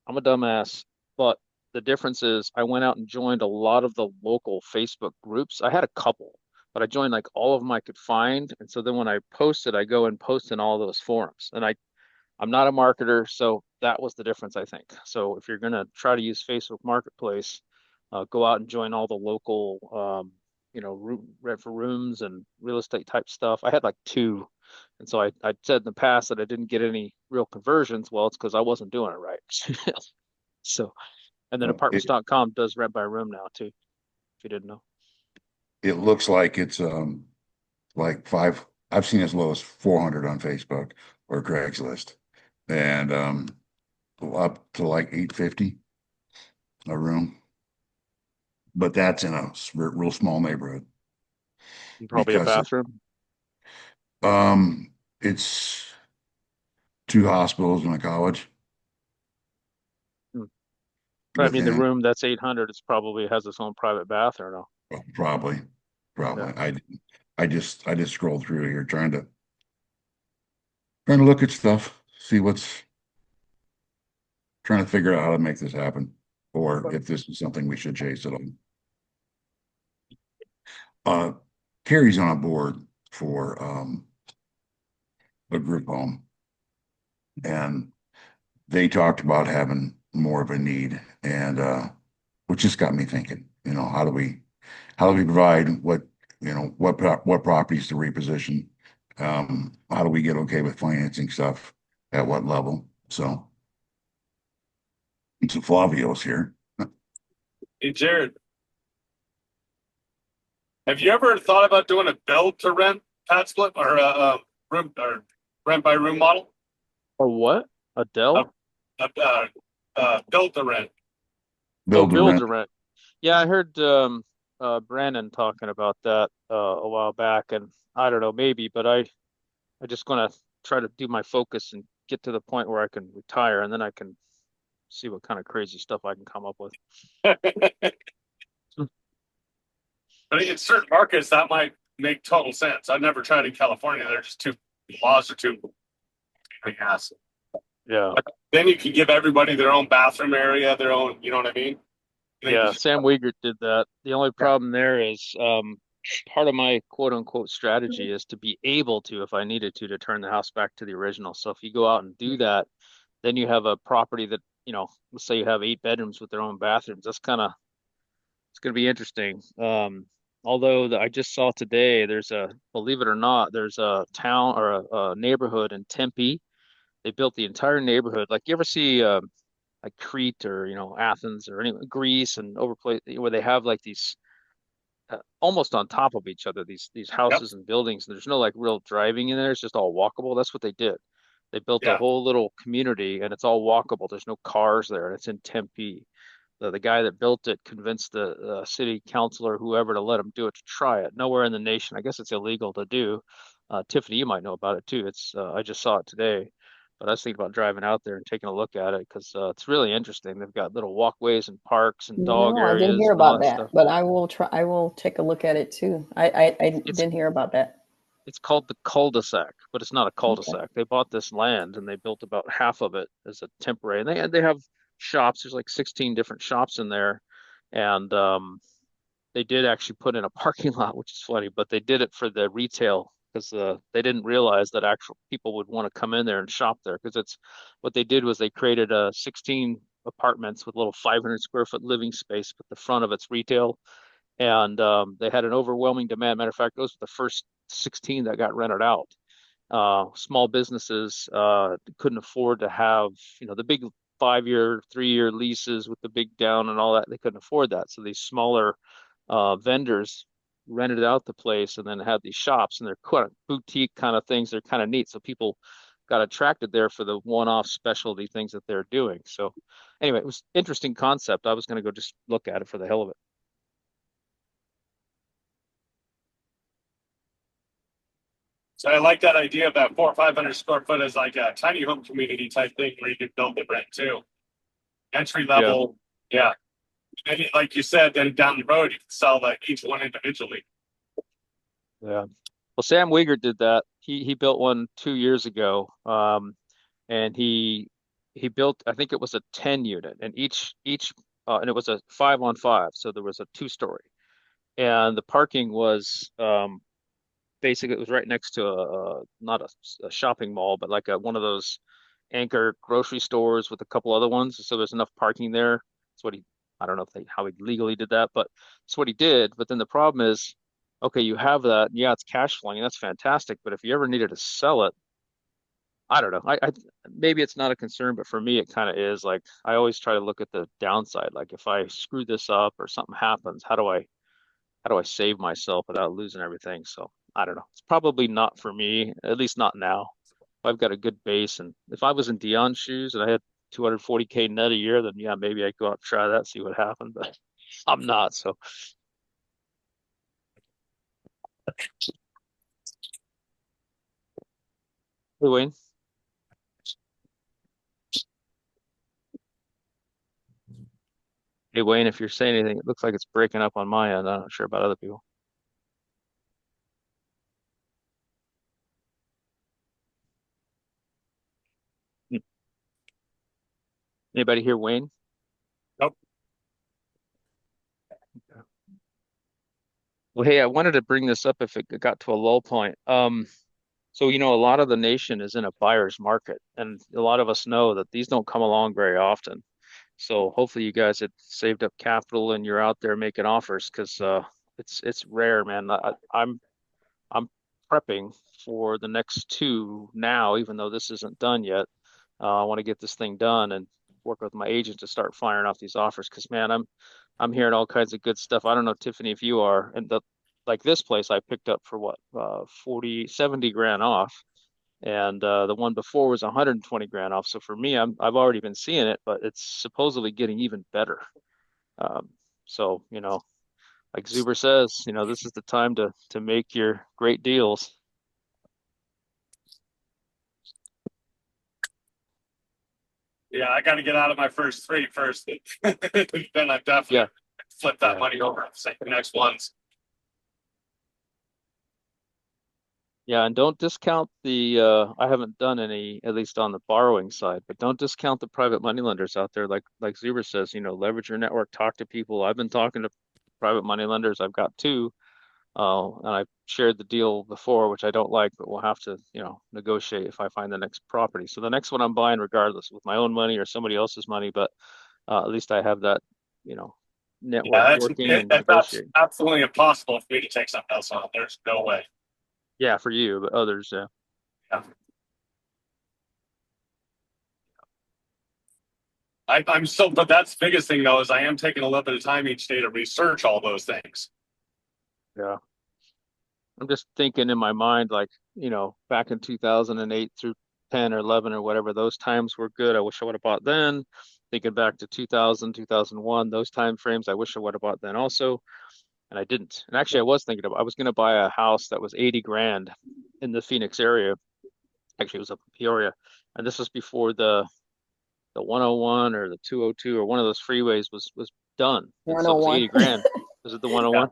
I'm a dumbass, but the difference is I went out and joined a lot of the local Facebook groups. I had a couple, but I joined like all of them I could find. And so then when I posted, I go and post in all those forums. And I'm not a marketer, so that was the difference, I think. So if you're gonna try to use Facebook Marketplace, go out and join all the local, rent for rooms and real estate type stuff. I had like two, and so I said in the past that I didn't get any real conversions. Well, it's because I wasn't doing it right. So, and then It apartments.com does rent by room now too, if you didn't know. it looks like it's like five. I've seen as low as 400 on Facebook or Craigslist, and up to like 850 a room. But that's in a real small neighborhood Probably a because bathroom. it's two hospitals and a college Hmm. But I mean, the within it. room that's 800, it's probably has its own private bath or no? Well, probably, Yeah. probably. I just scrolled through here trying to look at stuff, see what's trying to figure out how to make this happen, or if this is something we should chase at all. Uh, Carrie's on a board for a group home, and they talked about having more of a need, and which just got me thinking. How do we provide what properties to reposition? How do we get okay with financing stuff? At what level? So Flavio's here. Hey, Jared, have you ever thought about doing a build to rent pad split or room or rent by room model? Or what? A, Adele? build to rent. Oh, Build to build rent. to rent. Yeah, I heard Brandon talking about that a while back, and I don't know, maybe, but I just gonna try to do my focus and get to the point where I can retire, and then I can see what kind of crazy stuff I can come up with. But in certain markets, that might make total sense. I've never tried in California. They're just too laws are too big ass. Yeah. But then you can give everybody their own bathroom area, their own. You know what I mean? Yeah, Sam Wiegert did that. The only Yeah. problem there is part of my quote unquote strategy is to be able to, if I needed to turn the house back to the original. So if you go out and do that, then you have a property that, let's say you have 8 bedrooms with their own bathrooms. That's kind of it's going to be interesting. Although I just saw today, believe it or not, there's a town or a neighborhood in Tempe. They built the entire neighborhood. Like you ever see like Crete or Athens or any Greece and overplay where they have like these almost on top of each other these Yep. houses and buildings. And there's no like real driving in there. It's just all walkable. That's what they did. They built a Yeah. whole little community and it's all walkable. There's no cars there, and it's in Tempe. The guy that built it convinced the city councilor, whoever, to let him do it to try it. Nowhere in the nation, I guess it's illegal to do. Tiffany, you might know about it too. I just saw it today, but I was thinking about driving out there and taking a look at it because it's really interesting. They've got little walkways and parks and dog no, I didn't areas hear and all about that that, stuff. but I will try. I will take a look at it too. I It's didn't hear about that. it's called the cul-de-sac, but it's not a Okay. cul-de-sac. They bought this land and they built about half of it as a temporary. And they have shops. There's like 16 different shops in there, and they did actually put in a parking lot, which is funny, but they did it for the retail because they didn't realize that actual people would want to come in there and shop there because it's what they did was they created 16 apartments with little 500 square foot living space, but the front of it's retail, and they had an overwhelming demand. Matter of fact, those were the first 16 that got rented out. Small businesses couldn't afford to have, the big 5-year, 3-year leases with the big down and all that. They couldn't afford that. So these smaller vendors rented out the place and then had these shops, and they're quite boutique kind of things. They're kind of neat. So people got attracted there for the one-off specialty things that they're doing. So anyway, it was interesting concept. I was going to go just look at it for the hell of it. So I like that idea of that 400 or 500 square foot as like a tiny home community type thing where you can build the rent too. Entry Yeah. level, yeah. And like you said, then down the road you can sell each one individually. Yeah. Well, Sam Wiegert did that. He built one 2 years ago. And he built, I think it was a 10 unit, and each and it was a 5-on-5, so there was a 2-story. And the parking was basically, it was right next to a not a shopping mall, but like one of those anchor grocery stores with a couple other ones. So there's enough parking there. That's what he, I don't know if how he legally did that, but that's what he did. But then the problem is, okay, you have that. Yeah, it's cash flowing. That's fantastic. But if you ever needed to sell it, I don't know. I maybe it's not a concern, but for me, it kind of is. Like I always try to look at the downside. Like if I screw this up or something happens, how do I save myself without losing everything? So I don't know. It's probably not for me, at least not now. I've got a good base, and if I was in Dion's shoes and I had 240K net a year, then yeah, maybe I'd go out and try that, see what happened. But I'm not. So hey, Wayne. Hey, Wayne, if you're saying anything, it looks like it's breaking up on my end. I'm not sure about other people. Hmm. Anybody hear Wayne? Nope. Well, hey, I wanted to bring this up if it got to a low point. So a lot of the nation is in a buyer's market, and a lot of us know that these don't come along very often. So hopefully you guys had saved up capital and you're out there making offers because it's rare, man. I'm prepping for the next two now, even though this isn't done yet. I want to get this thing done and work with my agent to start firing off these offers because man, I'm hearing all kinds of good stuff. I don't know, Tiffany, if you are, and the like this place I picked up for what 40 70 grand off, and the one before was 120 grand off. So for me, I've already been seeing it, but it's supposedly getting even better. Um, so like Zuber says, this is the time to make your great deals. Yeah, I got to get out of my first three first. Then I definitely Yeah, flip that yeah. money over to say the next ones. Yeah, and don't discount the I haven't done any, at least on the borrowing side, but don't discount the private money lenders out there. Like Zuber says, leverage your network, talk to people. I've been talking to private money lenders. I've got two, and I've shared the deal before, which I don't like, but we'll have to, negotiate if I find the next property. So the next one I'm buying regardless with my own money or somebody else's money, but at least I have that, you know, network Yeah, working and that's negotiating. absolutely impossible for me to take something else on. There's no way. Yeah, for you, but others, yeah. Yeah. I'm still, but that's the biggest thing though, is I am taking a little bit of time each day to research all those things. Yeah. I'm just thinking in my mind, like, back in 2008 through 10 or 11 or whatever, those times were good. I wish I would have bought then. Thinking back to 2000, 2001, those time frames, I wish I would have bought then also. And I didn't. And actually, I was going to buy a house that was 80 grand in the Phoenix area. Actually, it was up in Peoria. And this was before the 101 or the 202 or one of those freeways was done. And so it was 101. 80 grand. Was it the Yeah. 101?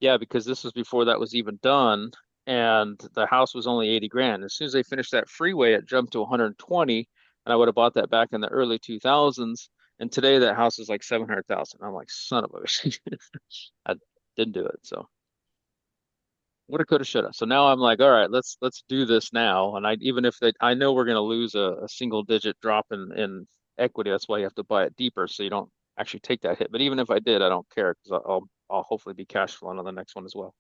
Yeah, because this was before that was even done, and the house was only 80 grand. As soon as they finished that freeway, it jumped to 120, and I would have bought that back in the early 2000s. And today that house is like 700,000. I'm like, son of a bitch. I didn't do it. So woulda, coulda, shoulda. So now I'm like, all right, let's do this now. And even if I know we're gonna lose a single digit drop in equity. That's why you have to buy it deeper so you don't actually take that hit. But even if I did, I don't care because I'll hopefully be cash flowing on the next one as well.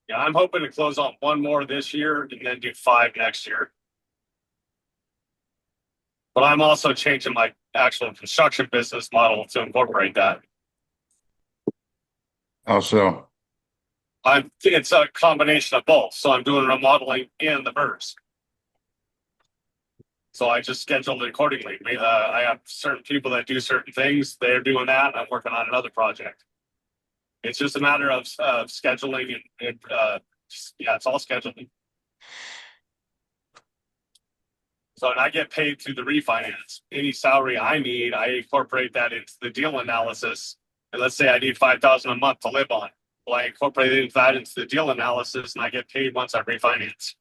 Yeah, I'm hoping to close on one more this year and then do 5 next year. But I'm also changing my actual construction business model to incorporate that. Also, It's a combination of both. So I'm doing remodeling and the burrs. So I just scheduled it accordingly. I have certain people that do certain things. They're doing that. I'm working on another project. It's just a matter of scheduling yeah, it's all scheduling. So, and I get paid through the refinance. Any salary I need, I incorporate that into the deal analysis. And let's say I need 5,000 a month to live on. Well, I incorporate that into the deal analysis, and I get paid once I refinance.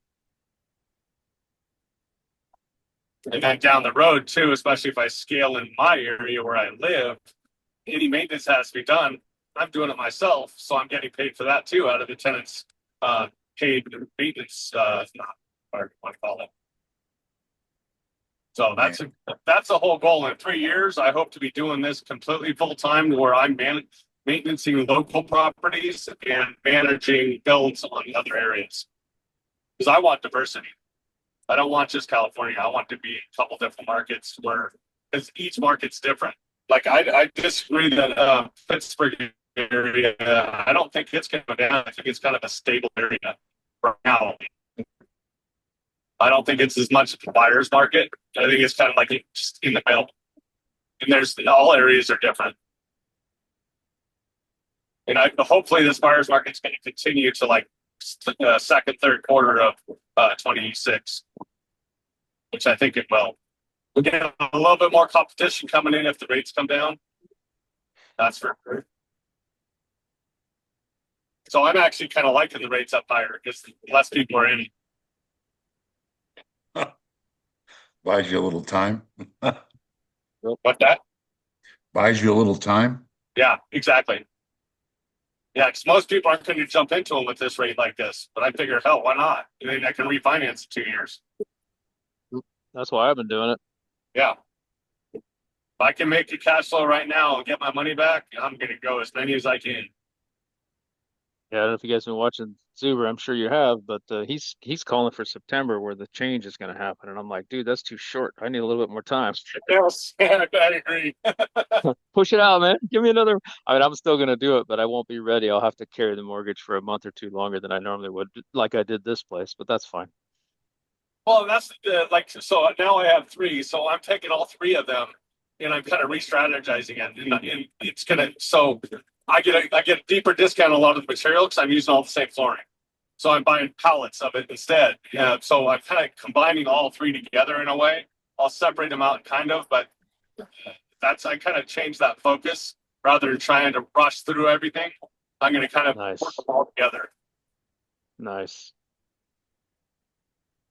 And then down the road too, especially if I scale in my area where I live, any maintenance has to be done. I'm doing it myself, so I'm getting paid for that too out of the tenant's paid maintenance. What do you call it? So that's a whole goal. In 3 years, I hope to be doing this completely full time, where I'm maintaining local properties and managing builds on the other areas. Because I want diversity. I don't want just California. I want to be in a couple different markets where, because each market's different. Like I disagree that Pittsburgh area. I don't think it's going to go down. I think it's kind of a stable area right now. I don't think it's as much a buyer's market. I think it's kind of like just in the middle. And there's all areas are different. And hopefully this buyer's market's going to continue to like second, third quarter of 26, which I think it will. We'll get a little bit more competition coming in if the rates come down. That's for sure. So I'm actually kind of liking the rates up higher because less people are in. Buys you a little time. What that? Buys you a little time. Yeah, exactly. Yeah, because most people aren't going to jump into them with this rate like this. But I figure, hell, why not? I mean, I can refinance in 2 years. That's why I've been doing it. Yeah. If I can make a cash flow right now and get my money back, I'm going to go as many as I can. Yeah, I don't know if you guys have been watching Zuber. I'm sure you have, but he's calling for September where the change is going to happen, and I'm like, dude, that's too short. I need a little bit more time. Yes, I agree. Push it out, man. Give me another. I mean, I'm still going to do it, but I won't be ready. I'll have to carry the mortgage for a month or two longer than I normally would, like I did this place. But that's fine. Well, that's like, so now I have 3. So I'm taking all 3 of them and I'm kind of re-strategizing it. And it's going to, so I get a deeper discount on a lot of the material because I'm using all the same flooring. So I'm buying pallets of it instead. Yeah. So I'm kind of combining all 3 together in a way. I'll separate them out kind of, but I kind of changed that focus rather than trying to rush through everything. I'm going to kind of Nice. work them all together. Nice.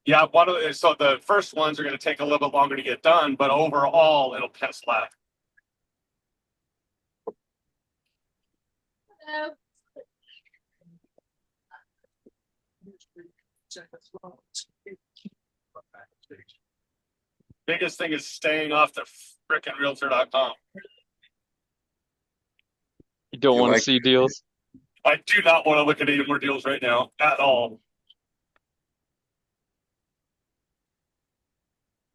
Yeah, so the first ones are going to take a little bit longer to get done, but overall it'll pencil out. Biggest thing is staying off the frickin' realtor.com. You don't You want to like see deals? I do not want to look at any more deals right now at all.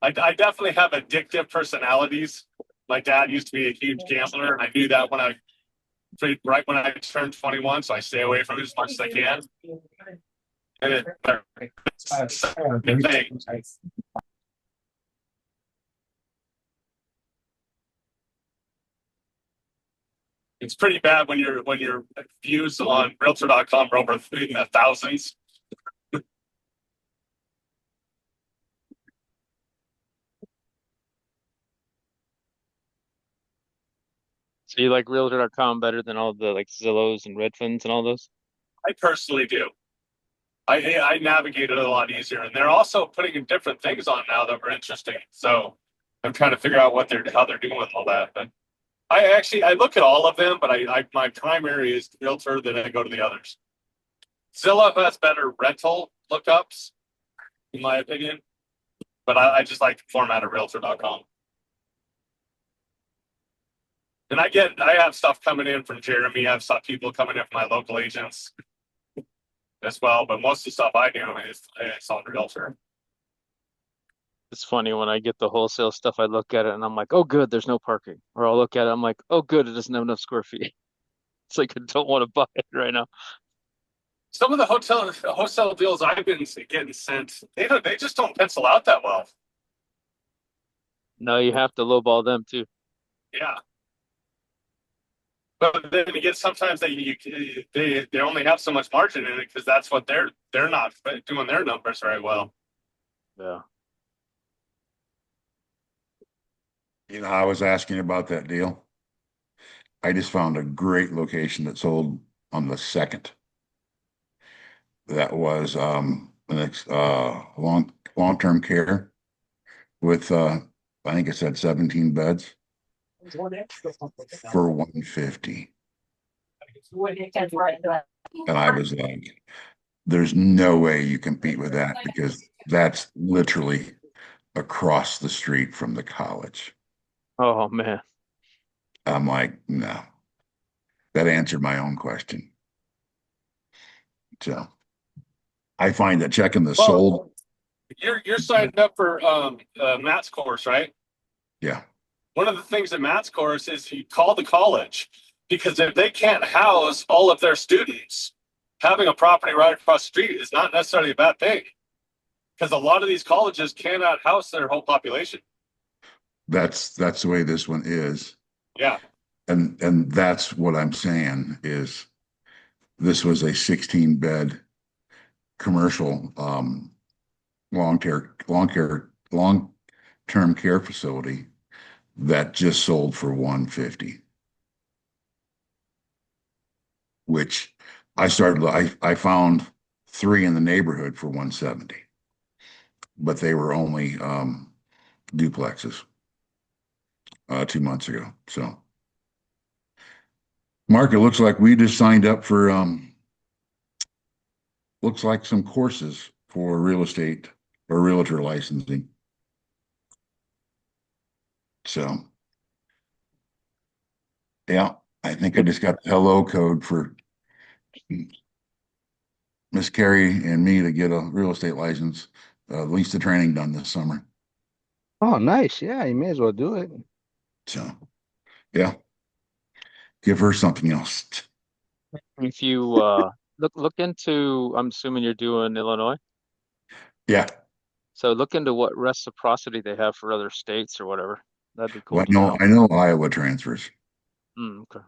I definitely have addictive personalities. My dad used to be a huge gambler, and I knew that right when I turned 21, so I stay away from it as much as I can. And it's a good thing. It's pretty bad when your views on realtor.com are over in the thousands. So you like Realtor.com better than all the like Zillows and Redfins and all those? I personally do. I navigate it a lot easier, and they're also putting in different things on now that were interesting. So I'm trying to figure out how they're doing with all that. But I look at all of them, but my primary is Realtor. Then I go to the others. Zillow has better rental lookups, in my opinion, but I just like the format of Realtor.com. And I have stuff coming in from Jeremy. I have some people coming in from my local agents as well, but most of the stuff I do is on Realtor. It's funny when I get the wholesale stuff, I look at it and I'm like, oh, good, there's no parking. Or I'll look at it, I'm like, oh, good, it doesn't have enough square feet. It's like I don't want to buy it right now. Some of the wholesale deals I've been getting sent, they just don't pencil out that well. No, you have to lowball them too. Yeah. But then again, sometimes they only have so much margin in it because that's what they're not doing their numbers very well. Yeah. I was asking about that deal. I just found a great location that sold on the second. That was the next long-term care with I think it said 17 beds for 150. And I was like, there's no way you compete with that because that's literally across the street from the college. Oh man. I'm like, no. That answered my own question. So I find that checking the Well, sold, you're signed up for Matt's course, right? yeah, One of the things at Matt's course is you call the college because if they can't house all of their students, having a property right across the street is not necessarily a bad thing because a lot of these colleges cannot house their whole population. that's the way this one is. Yeah. And that's what I'm saying is this was a 16 bed commercial long term care facility that just sold for 150, which I found three in the neighborhood for 170, but they were only duplexes 2 months ago. So Mark, it looks like we just signed up for looks like some courses for real estate or realtor licensing. So yeah, I think I just got the hello code for Miss Carrie and me to get a real estate license, at least the training done this summer. Oh, nice. Yeah, you may as well do it. So yeah, give her something else. If you look into, I'm assuming you're doing Illinois. Yeah, So look into what reciprocity they have for other states or whatever. That'd be well, cool to know. I know Iowa transfers. Okay.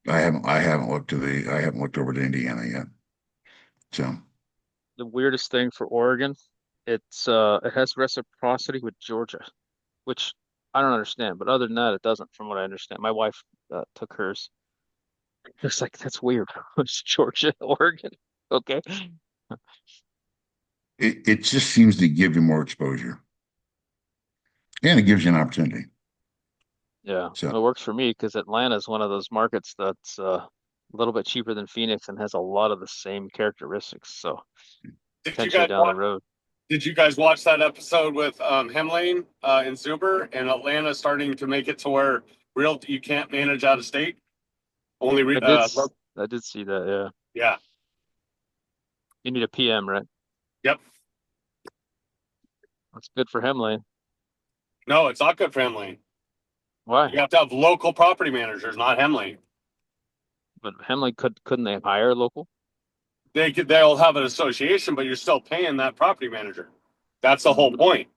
I haven't looked over to Indiana yet. So The weirdest thing for Oregon, it has reciprocity with Georgia, which I don't understand. But other than that, it doesn't, from what I understand. My wife took hers. It's like that's weird. It's Georgia, Oregon. Okay. it just seems to give you more exposure and it gives you an opportunity. Yeah, So it works for me because Atlanta is one of those markets that's a little bit cheaper than Phoenix and has a lot of the same characteristics. So Did you potentially guys down the watch? road. Did you guys watch that episode with Hemlane in Zuber and Atlanta starting to make it to where real you can't manage out of state? Only I did see that. Yeah, yeah. you need a PM, right? Yep. That's good for Hemlane. No, it's not good for Hemlane. Why? You have to have local property managers, not Hemlane. But Hemlane couldn't they hire local? They'll have an association, but you're still paying that property manager. That's the whole Mm. point.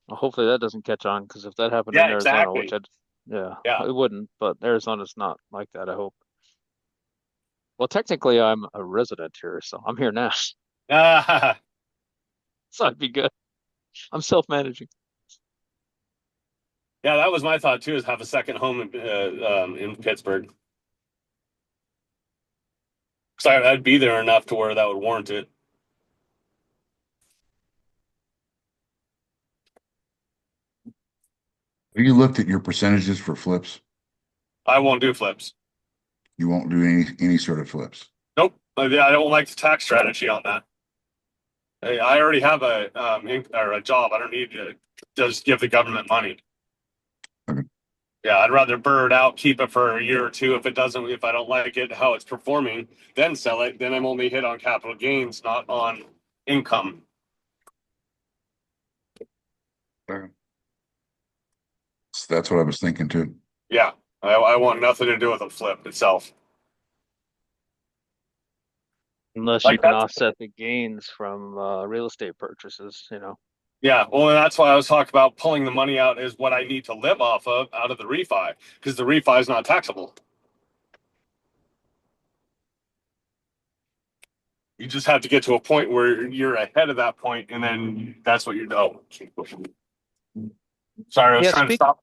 Well, hopefully that doesn't catch on because if that happened Yeah, in Arizona, which exactly. I'd yeah, Yeah. it wouldn't, but Arizona's not like that, I hope. Well, technically I'm a resident here, so I'm here now. So I'd be good. I'm self-managing. Yeah, that was my thought too, is have a second home in Pittsburgh. Because I'd be there enough to where that would warrant it. have you looked at your percentages for flips? I won't do flips. You won't do any sort of flips. Nope. I don't like the tax strategy on that. I already have or a job. I don't need to just give the government money. Okay. Yeah, I'd rather burn it out, keep it for a year or two. If I don't like it, how it's performing, then sell it. Then I'm only hit on capital gains, not on income. Okay. So that's what I was thinking too. Yeah, I want nothing to do with the flip itself. Unless you Like can that's offset the gains from real estate purchases. Yeah, well, and that's why I was talking about pulling the money out is what I need to live off of out of the refi, because the refi is not taxable. You just have to get to a point where you're ahead of that point, and then that's what you're doing. Sorry, I was Yeah, trying to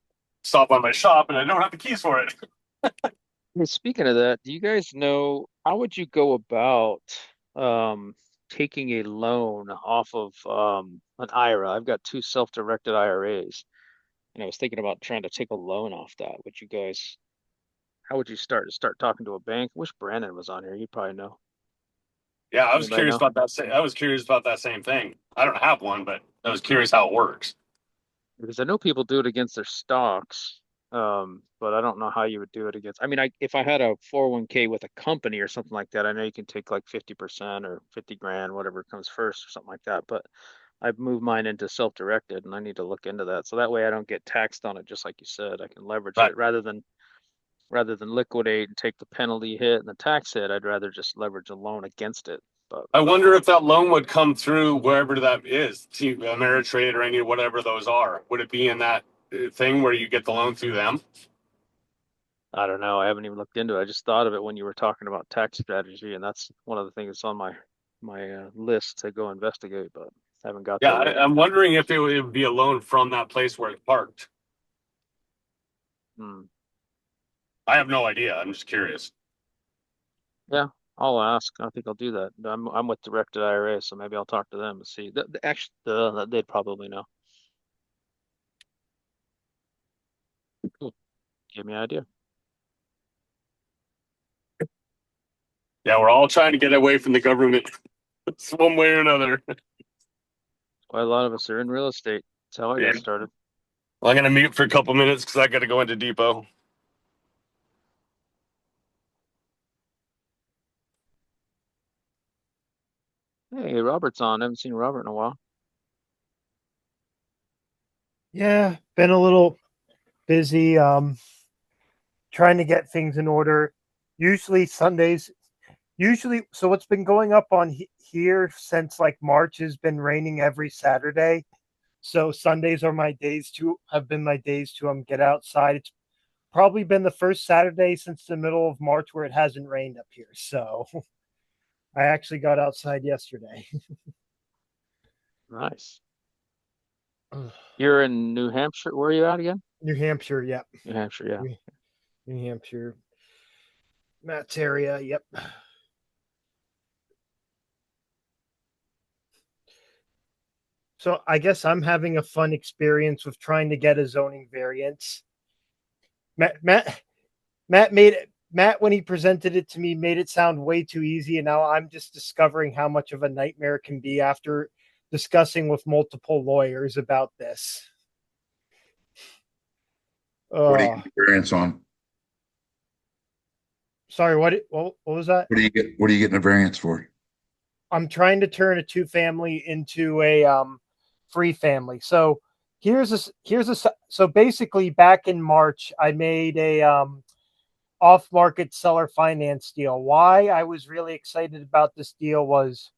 stop on my shop, and I don't have the keys for it. speaking of that, do you guys know how would you go about um taking a loan off of an IRA? I've got two self-directed IRAs, and I was thinking about trying to take a loan off that. Would you guys, how would you start talking to a bank? Wish Brandon was on here. You probably know. Yeah, I was Anybody curious know? about that. I was curious about that same thing. I don't have one, but I was curious how it works. Because I know people do it against their stocks, but I don't know how you would do it against. I mean, if I had a 401k with a company or something like that, I know you can take like 50% or 50 grand, whatever comes first or something like that. But I've moved mine into self-directed, and I need to look into that. So that way I don't get taxed on it, just like you said. I can leverage Right. it rather than liquidate and take the penalty hit and the tax hit. I'd rather just leverage a loan against it. But I wonder if that loan would come through wherever that is, to Ameritrade or any whatever those are. Would it be in that thing where you get the loan through them? I don't know. I haven't even looked into it. I just thought of it when you were talking about tax strategy, and that's one of the things that's on my list to go investigate, but haven't got Yeah, there yet. I'm wondering if it would be a loan from that place where it's parked. Hmm. I have no idea. I'm just curious. Yeah, I'll ask. I think I'll do that. I'm with Directed IRA, so maybe I'll talk to them and see. Actually, they'd probably know. Cool. Give me an idea. Yeah, we're all trying to get away from the government one way or another. Why a lot of us are in real estate. That's how I Yeah. got started. Well, I'm going to mute for a couple minutes because I got to go into depot. Hey, Robert's on. I haven't seen Robert in a while. Yeah, been a little busy trying to get things in order. Usually Sundays, so what's been going up on here since like March has been raining every Saturday. So Sundays are my days to have been my days to get outside. It's probably been the first Saturday since the middle of March where it hasn't rained up here. So I actually got outside yesterday. Nice. You're in New Hampshire. Where are you at again? New Hampshire, yep. New Hampshire, yeah. New Hampshire. Matt's area, yep. So I guess I'm having a fun experience with trying to get a zoning variance. Matt made it. Matt, when he presented it to me, made it sound way too easy, and now I'm just discovering how much of a nightmare it can be after discussing with multiple lawyers about this. What do you get variance on? Sorry, what was that? What are you getting a variance for? I'm trying to turn a two-family into a free family. So so basically back in March, I made a off-market seller finance deal. Why I was really excited about this deal was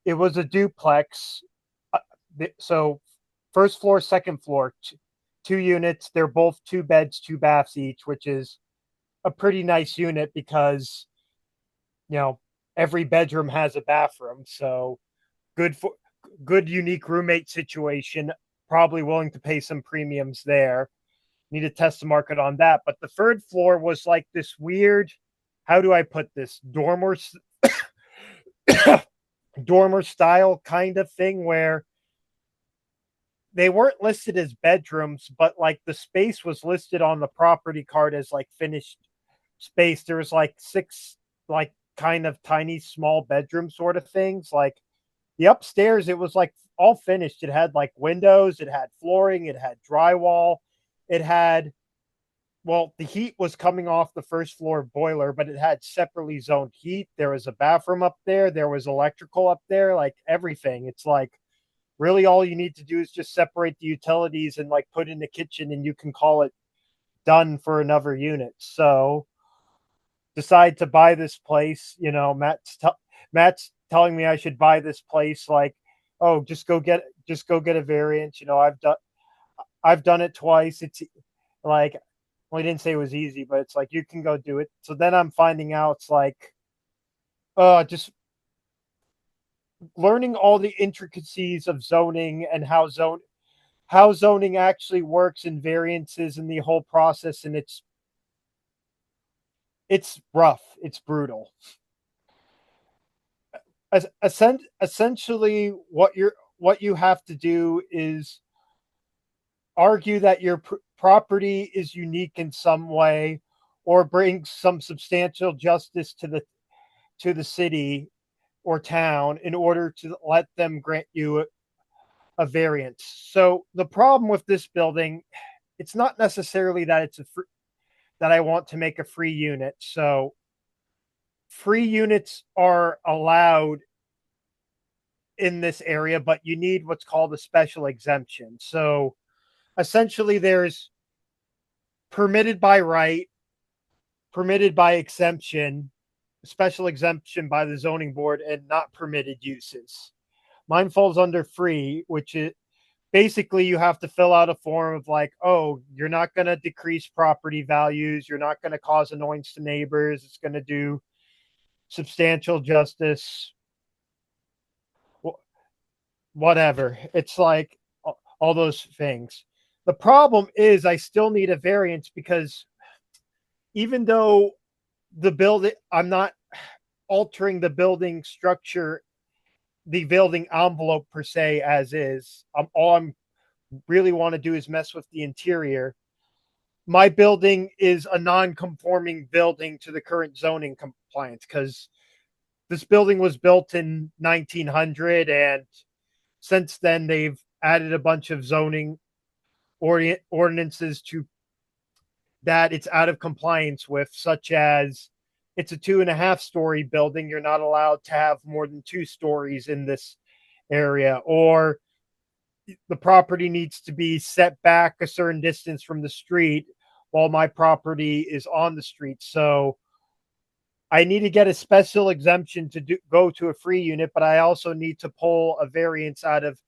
it was a duplex. So first floor, second floor, two units. They're both two beds, two baths each, which is a pretty nice unit because every bedroom has a bathroom. So good for good unique roommate situation. Probably willing to pay some premiums there. Need to test the market on that. But the third floor was like this weird, how do I put this? Dormer style kind of thing where they weren't listed as bedrooms, but like the space was listed on the property card as like finished space. There was like six like kind of tiny small bedroom sort of things. Like the upstairs, it was like all finished. It had like windows, it had flooring, it had drywall, it had the heat was coming off the first floor boiler, but it had separately zoned heat. There was a bathroom up there, there was electrical up there, like everything. It's like really all you need to do is just separate the utilities and like put in the kitchen and you can call it done for another unit. So decide to buy this place. Matt's telling me I should buy this place like oh, just go get a variance. I've done it twice. It's like, well, I didn't say it was easy, but it's like you can go do it. So then I'm finding out it's like, just learning all the intricacies of zoning and how zoning actually works and variances and the whole process, and it's rough, it's brutal. Essentially, what you have to do is argue that your property is unique in some way, or bring some substantial justice to the city or town in order to let them grant you a variance. So the problem with this building, it's not necessarily that that I want to make a free unit. So free units are allowed in this area, but you need what's called a special exemption. So essentially, there's permitted by right, permitted by exemption, special exemption by the zoning board, and not permitted uses. Mine falls under free, which is basically you have to fill out a form of like, oh, you're not going to decrease property values, you're not going to cause annoyance to neighbors, it's going to do substantial justice, whatever. It's like all those things. The problem is I still need a variance because even though the building, I'm not altering the building structure, the building envelope per se as is. All I'm really want to do is mess with the interior. My building is a non-conforming building to the current zoning compliance because this building was built in 1900, and since then they've added a bunch of zoning ordinances to that it's out of compliance with, such as it's a 2.5-story building. You're not allowed to have more than 2 stories in this area, or the property needs to be set back a certain distance from the street while my property is on the street. So I need to get a special exemption to go to a free unit, but I also need to pull a variance out of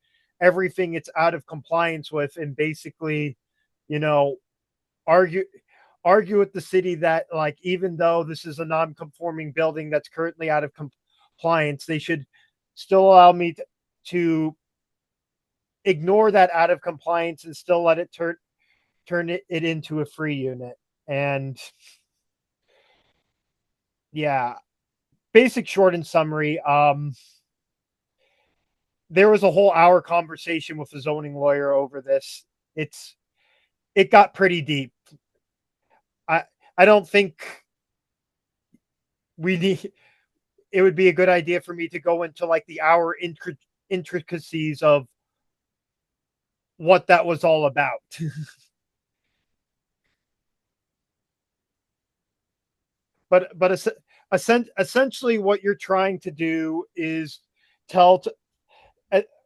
everything it's out of compliance with, and basically, you know, argue with the city that, like, even though this is a non-conforming building that's currently out of compliance, they should still allow me to ignore that out of compliance and still let it turn it into a free unit. And yeah, basic short and summary. There was a whole hour conversation with a zoning lawyer over this. It got pretty deep. I don't think we need. It would be a good idea for me to go into like the hour intricacies of what that was all about. but essentially, what you're trying to do is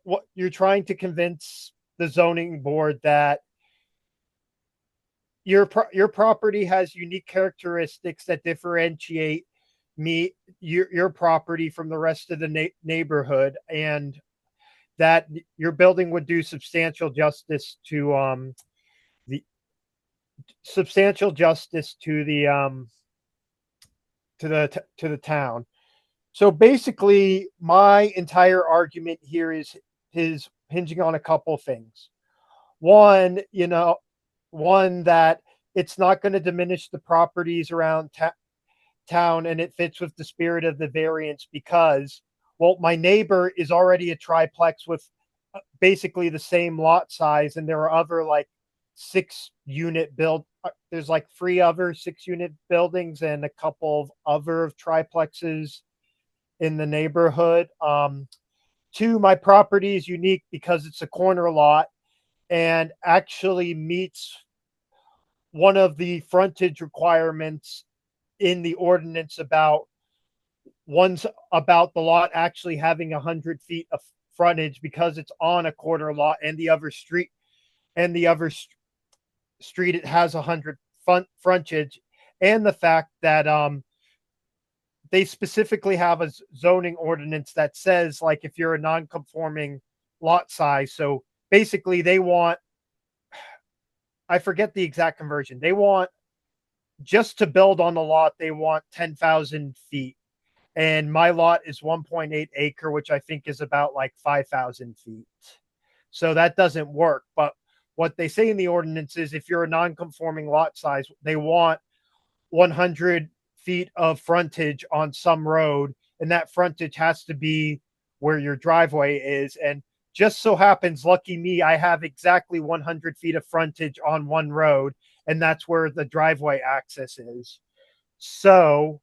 what you're trying to convince the zoning board that your property has unique characteristics that differentiate your property from the rest of the neighborhood, and that your building would do substantial justice to the substantial justice to the town. So basically, my entire argument here is hinging on a couple things. One, that it's not going to diminish the properties around town, and it fits with the spirit of the variance because, well, my neighbor is already a triplex with basically the same lot size, and there are other like 6-unit there's like 3 other 6-unit buildings and a couple of other triplexes in the neighborhood. 2, my property is unique because it's a corner lot and actually meets one of the frontage requirements in the ordinance about the lot actually having 100 feet of frontage because it's on a corner lot, and the other street it has 100 frontage, and the fact that they specifically have a zoning ordinance that says, like, if you're a non-conforming lot size. So basically, they want, I forget the exact conversion. They want, just to build on the lot, they want 10,000 feet. And my lot is 1.8 acre, which I think is about like 5,000 feet. So that doesn't work. But what they say in the ordinance is if you're a non-conforming lot size, they want 100 feet of frontage on some road, and that frontage has to be where your driveway is. And just so happens, lucky me, I have exactly 100 feet of frontage on one road, and that's where the driveway access is. So,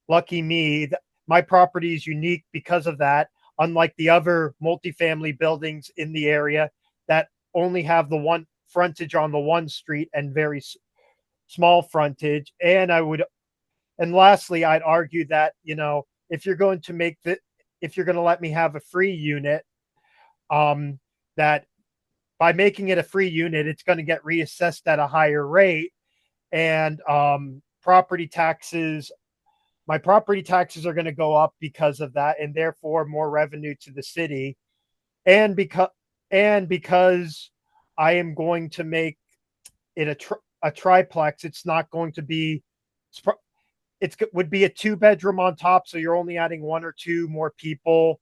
lucky me, my property is unique because of that, unlike the other multifamily buildings in the area that only have the one frontage on the one street and very small frontage. And lastly, I'd argue that, if you're going to if you're going to let me have a free unit, that by making it a free unit, it's going to get reassessed at a higher rate. And my property taxes are going to go up because of that, and therefore more revenue to the city. And because I am going to make it a triplex, it's not going to be, it would be a 2-bedroom on top, so you're only adding 1 or 2 more people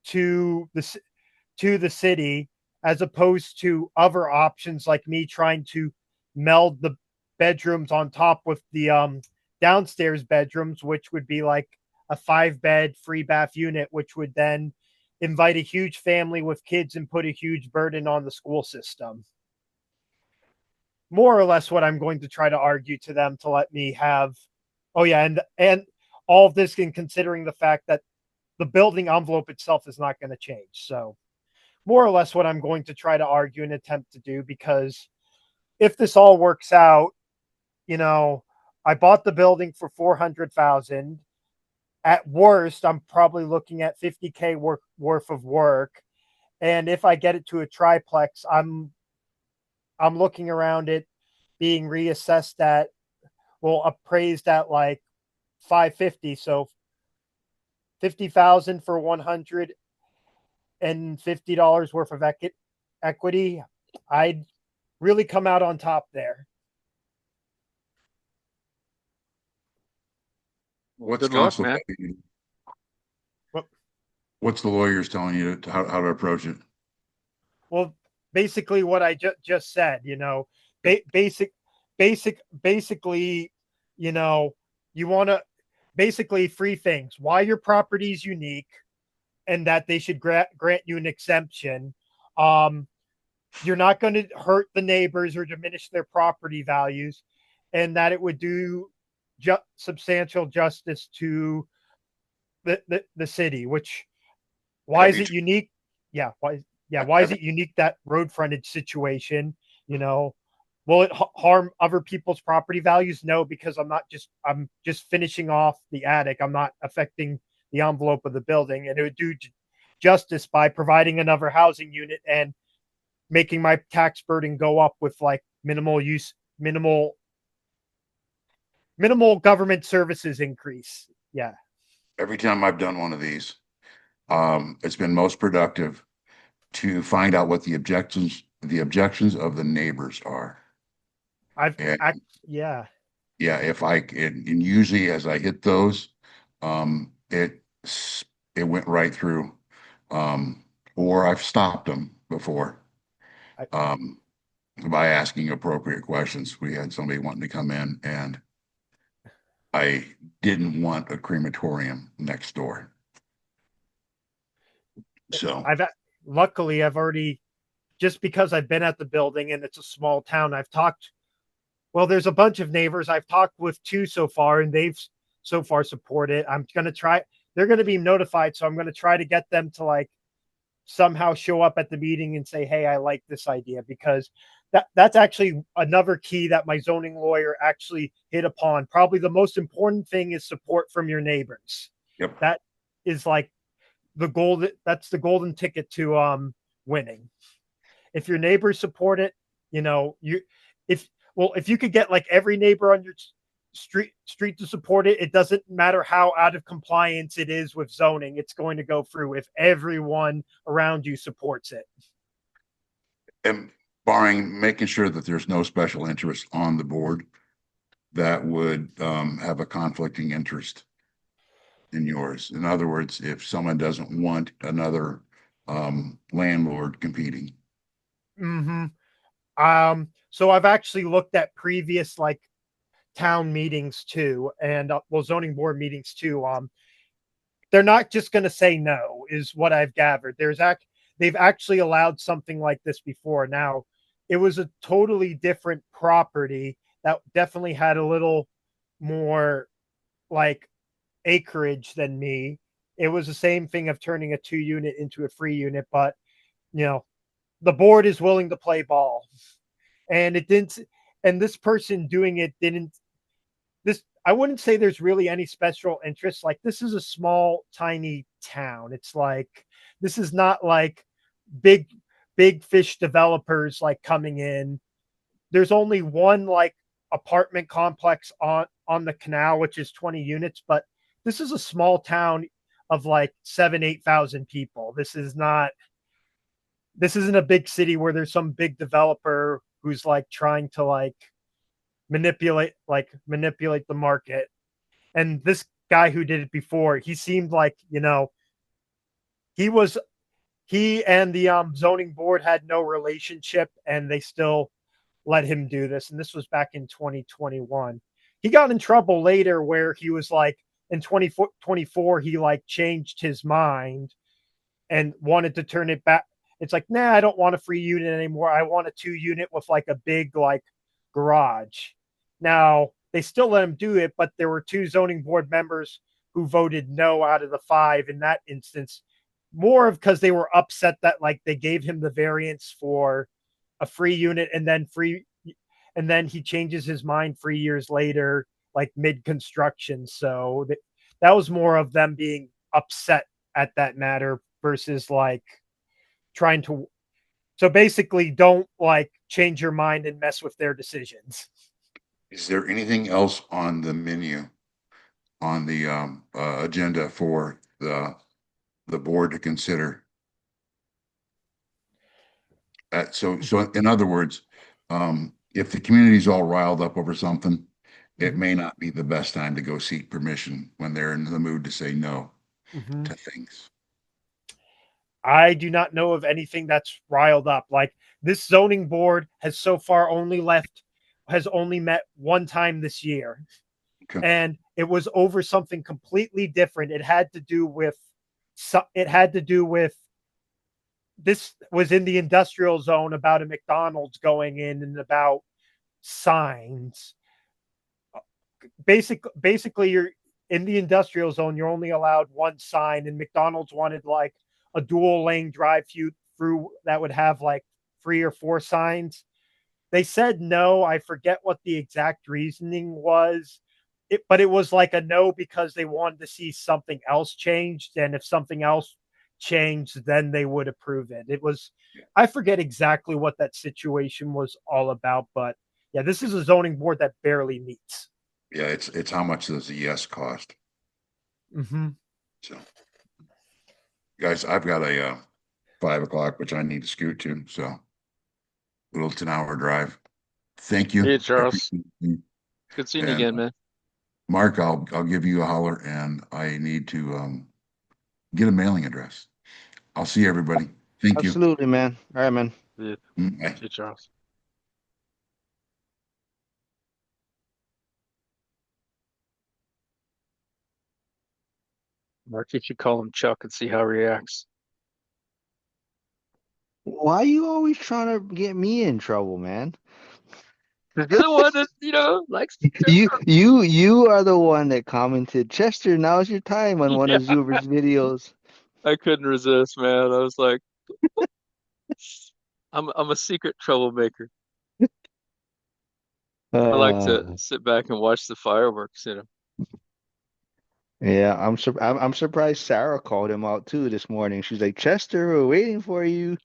to the city, as opposed to other options like me trying to meld the bedrooms on top with the downstairs bedrooms, which would be like a 5-bed free bath unit, which would then invite a huge family with kids and put a huge burden on the school system. More or less what I'm going to try to argue to them to let me have. Oh yeah, and all of this in considering the fact that the building envelope itself is not going to change. So more or less what I'm going to try to argue and attempt to do, because if this all works out, I bought the building for 400,000. At worst, I'm probably looking at 50K worth of work. And if I get it to a triplex, I'm looking around it being reassessed at, well, appraised at like 550. So 50,000 for $150 worth of equity. I'd really come out on top there. What's Good luck, counsel? man. What's the lawyers telling you how to approach it? Well, basically what I just said, basically, you want to basically 3 things: why your property is unique, and that they should grant you an exemption. You're not going to hurt the neighbors or diminish their property values, and that it would do substantial justice to the city. Which, why is it unique? Yeah, why is it unique, that road frontage situation? Will it harm other people's property values? No, because I'm just finishing off the attic. I'm not affecting the envelope of the building, and it would do justice by providing another housing unit and making my tax burden go up with like minimal government services increase. Yeah. Every time I've done one of these, it's been most productive to find out what the objections of the neighbors are. Yeah. Yeah, and usually as I hit those, it went right through, or I've stopped them before, um, by asking appropriate questions. We had somebody wanting to come in, and I didn't want a crematorium next door. So Luckily I've already, just because I've been at the building and it's a small town, there's a bunch of neighbors. I've talked with 2 so far, and they've so far supported. They're going to be notified. So I'm going to try to get them to like somehow show up at the meeting and say, hey, I like this idea, because that's actually another key that my zoning lawyer actually hit upon. Probably the most important thing is support from your neighbors. Yep. That is like that's the golden ticket to winning. If your neighbors support it, if you could get like every neighbor on street to support it. It doesn't matter how out of compliance it is with zoning, it's going to go through if everyone around you supports it. And barring making sure that there's no special interest on the board that would have a conflicting interest in yours. In other words, if someone doesn't want another landlord competing. Mm-hmm. So I've actually looked at previous like town meetings too, and well, zoning board meetings too. They're not just going to say no, is what I've gathered. They've actually allowed something like this before. Now, it was a totally different property that definitely had a little more like acreage than me. It was the same thing of turning a 2 unit into a 3 unit, but you know, the board is willing to play ball. And it didn't, and this person doing it didn't, this, I wouldn't say there's really any special interest. Like, this is a small, tiny town. It's like, this is not like big, big fish developers like coming in. There's only one like apartment complex on the canal, which is 20 units, but this is a small town of like 7,000-8,000 people. This isn't a big city where there's some big developer who's like trying to like manipulate the market. And this guy who did it before, he seemed like, he and the zoning board had no relationship, and they still let him do this. And this was back in 2021. He got in trouble later where he was like, in 2024 he like changed his mind and wanted to turn it back. It's like, nah, I don't want a 3 unit anymore. I want a 2 unit with like a big like garage. Now, they still let him do it, but there were 2 zoning board members who voted no out of the 5 in that instance, more of because they were upset that like they gave him the variance for a 3 unit, and then he changes his mind 3 years later, like mid construction. So that was more of them being upset at that matter versus like trying to. So basically, don't like change your mind and mess with their decisions. Is there anything else on the menu on the agenda for the board to consider? So in other words, if the community's all riled up over something, it may not be the best time to go seek permission when they're in the mood to say no to things. I do not know of anything that's riled up. Like, this zoning board has so far has only met one time this year. Okay. And it was over something completely different. It had to do with this was in the industrial zone about a McDonald's going in and about signs. Basically, you're in the industrial zone, you're only allowed one sign, and McDonald's wanted like a dual lane drive through that would have like 3 or 4 signs. They said no. I forget what the exact reasoning was. But it was like a no because they wanted to see something else changed. And if something else changed, then they would approve it. I forget exactly what that situation was all about. But yeah, this is a zoning board that barely meets. Yeah, it's how much does a yes cost? Mm-hmm. So, guys, I've got a 5 o'clock, which I need to scoot to. So, it's an hour drive. Thank you. Hey, Charles. Good seeing you again, man. Mark, I'll give you a holler, and I need to get a mailing address. I'll see everybody. Thank you. Absolutely, man. All right, man. Yeah. Bye. Hey, Charles. Mark, you should call him Chuck and see how he reacts. Why are you always trying to get me in trouble, man? You're the one that, likes to You are the one that commented, Chester, now's your time on one Yeah, of Zuber's videos. I couldn't resist, man. I was like, I'm a secret troublemaker. I like to sit back and watch the fireworks, Yeah, I'm surprised Sarah called him out too this morning. She's like, Chester, we're waiting for you.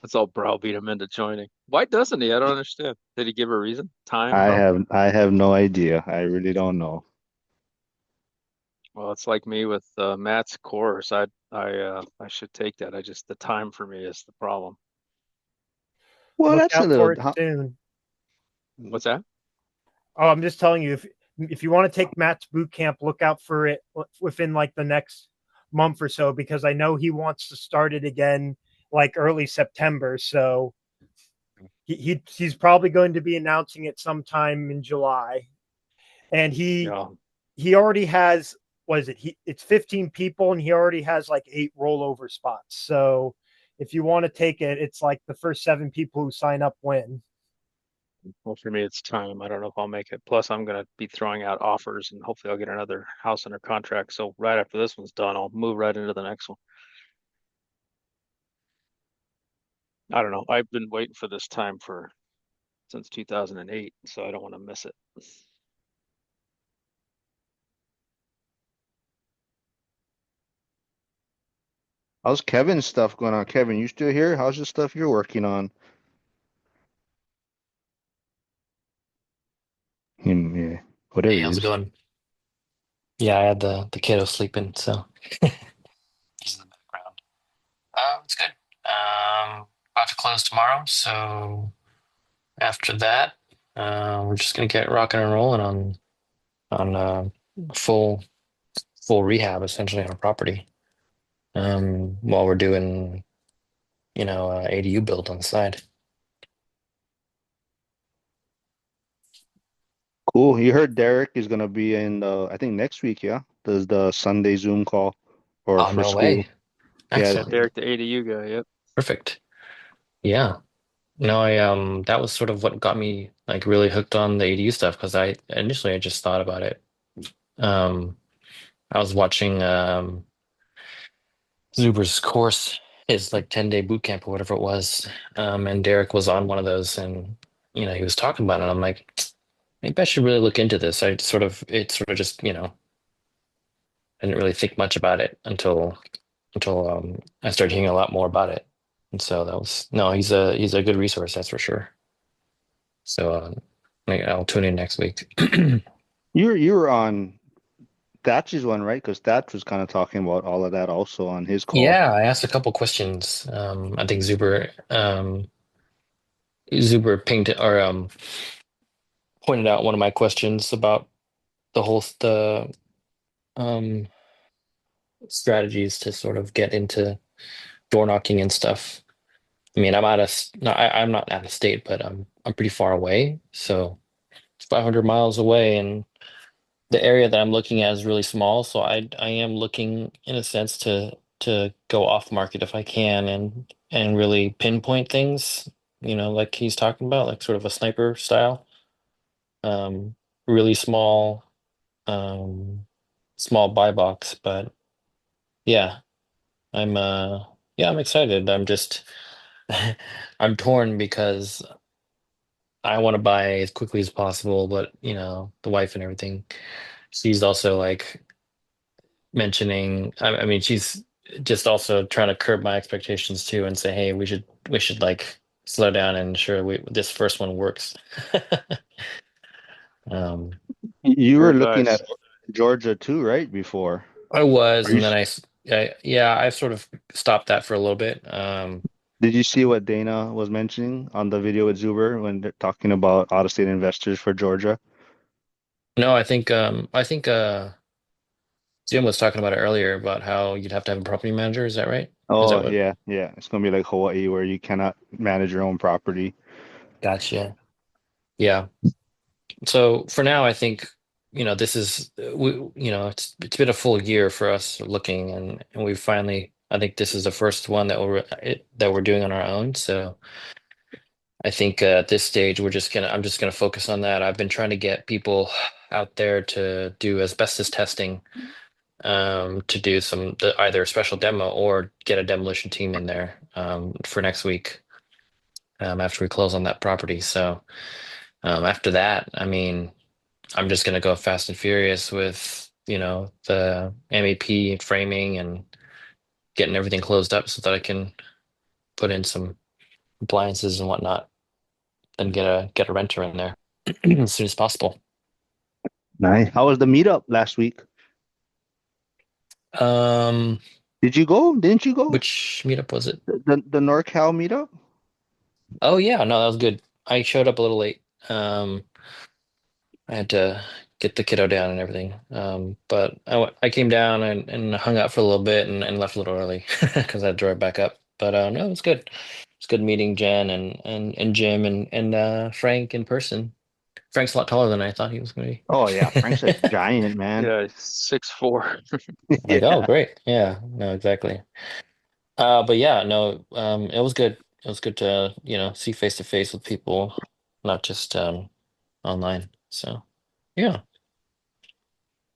Let's all browbeat him into joining. Why doesn't he? I don't understand. Did he give a reason? Time? I How? have I have no idea. I really don't know. Well, it's like me with Matt's course. I should take that. I just the time for me is the problem. Well, Look that's a out for little. it soon. What's that? Oh, I'm just telling you, if you want to take Matt's boot camp, look out for it within like the next month or so, because I know he wants to start it again like early September. So he's probably going to be announcing it sometime in July. And Yeah. he already has, what is it? It's 15 people and he already has like 8 rollover spots. So if you want to take it, it's like the first 7 people who sign up win. Well, for me, it's time. I don't know if I'll make it. Plus, I'm going to be throwing out offers and hopefully I'll get another house under contract. So right after this one's done, I'll move right into the next one. I don't know. I've been waiting for this time for since 2008, so I don't want to miss it. How's Kevin's stuff going on? Kevin, you still here? How's the stuff you're working on? Yeah, whatever Hey, it how's it is. going? Yeah, I had the kiddo sleeping, so he's in the background. It's good. About to close tomorrow, so after that, we're just gonna get rocking and rolling on full full rehab essentially on a property. While we're doing ADU build on the side. Cool. You heard Derek is gonna be in I think next week, yeah? Does the Sunday Zoom call or Oh, for no school? way! Yeah, Yeah, Excellent, Derek, the ADU guy. Yep. perfect. Yeah. No, I that was sort of what got me like really hooked on the ADU stuff because I initially I just thought about it. Um, I was watching Zuber's course, his like 10-day boot camp or whatever it was. And Derek was on one of those and he was talking about it. And I'm like, maybe I should really look into this. It sort of just, I didn't really think much about it until I started hearing a lot more about it. And so that was no, he's a good resource, that's for sure. So I'll tune in next week. you were on Thatch's one, right? Because Thatch was kind of talking about all of that also on his call. Yeah, I asked a couple questions. I think Zuber pinged or pointed out one of my questions about the um strategies to sort of get into door knocking and stuff. I mean, no, I'm not out of state, but I'm pretty far away, so it's 500 miles away, and the area that I'm looking at is really small. So I am looking in a sense to go off market if I can and really pinpoint things, like he's talking about, like sort of a sniper style, um, really um, small buy box, but yeah. I'm yeah, I'm excited. I'm just I'm torn because I want to buy as quickly as possible, but the wife and everything, she's also like mentioning I mean she's just also trying to curb my expectations too and say, hey, we should like slow down and sure this first one works. Um You Your were looking advice. at Georgia too, right? Before. I was Are you, and then yeah, I sort of stopped that for a little bit. did you see what Dana was mentioning on the video with Zuber when they're talking about out-of-state investors for Georgia? No, I think Jim was talking about it earlier about how you'd have to have a property manager. Is that right? Is that Oh what? yeah, yeah. It's gonna be like Hawaii where you cannot manage your own property. Gotcha. Yeah. So for now, I think, this is it's been a full year for us looking and we finally I think this is the first one that we're doing on our own. So I think at this stage I'm just gonna focus on that. I've been trying to get people out there to do asbestos testing, to do either a special demo or get a demolition team in there for next week, after we close on that property. So after that, I mean, I'm just gonna go fast and furious with, the MEP framing and getting everything closed up so that I can put in some appliances and whatnot. then get a renter in there as soon as possible. Nice. How was the meetup last week? Um, Did you go? Didn't you go? which meetup was it? The NorCal meetup? Oh yeah, no, that was good. I showed up a little late. I had to get the kiddo down and everything. But I came down and hung out for a little bit and left a little early because I had to drive back up. But no, it was good. It's good meeting Jen and Jim and Frank in person. Frank's a lot taller than I thought he was going Oh yeah, to Frank's a be. giant, man. Yeah, 6'4". Like, oh, Yeah. great. Yeah, no, exactly. But yeah, no, it was good. It was good to, see face to face with people, not just online. So yeah.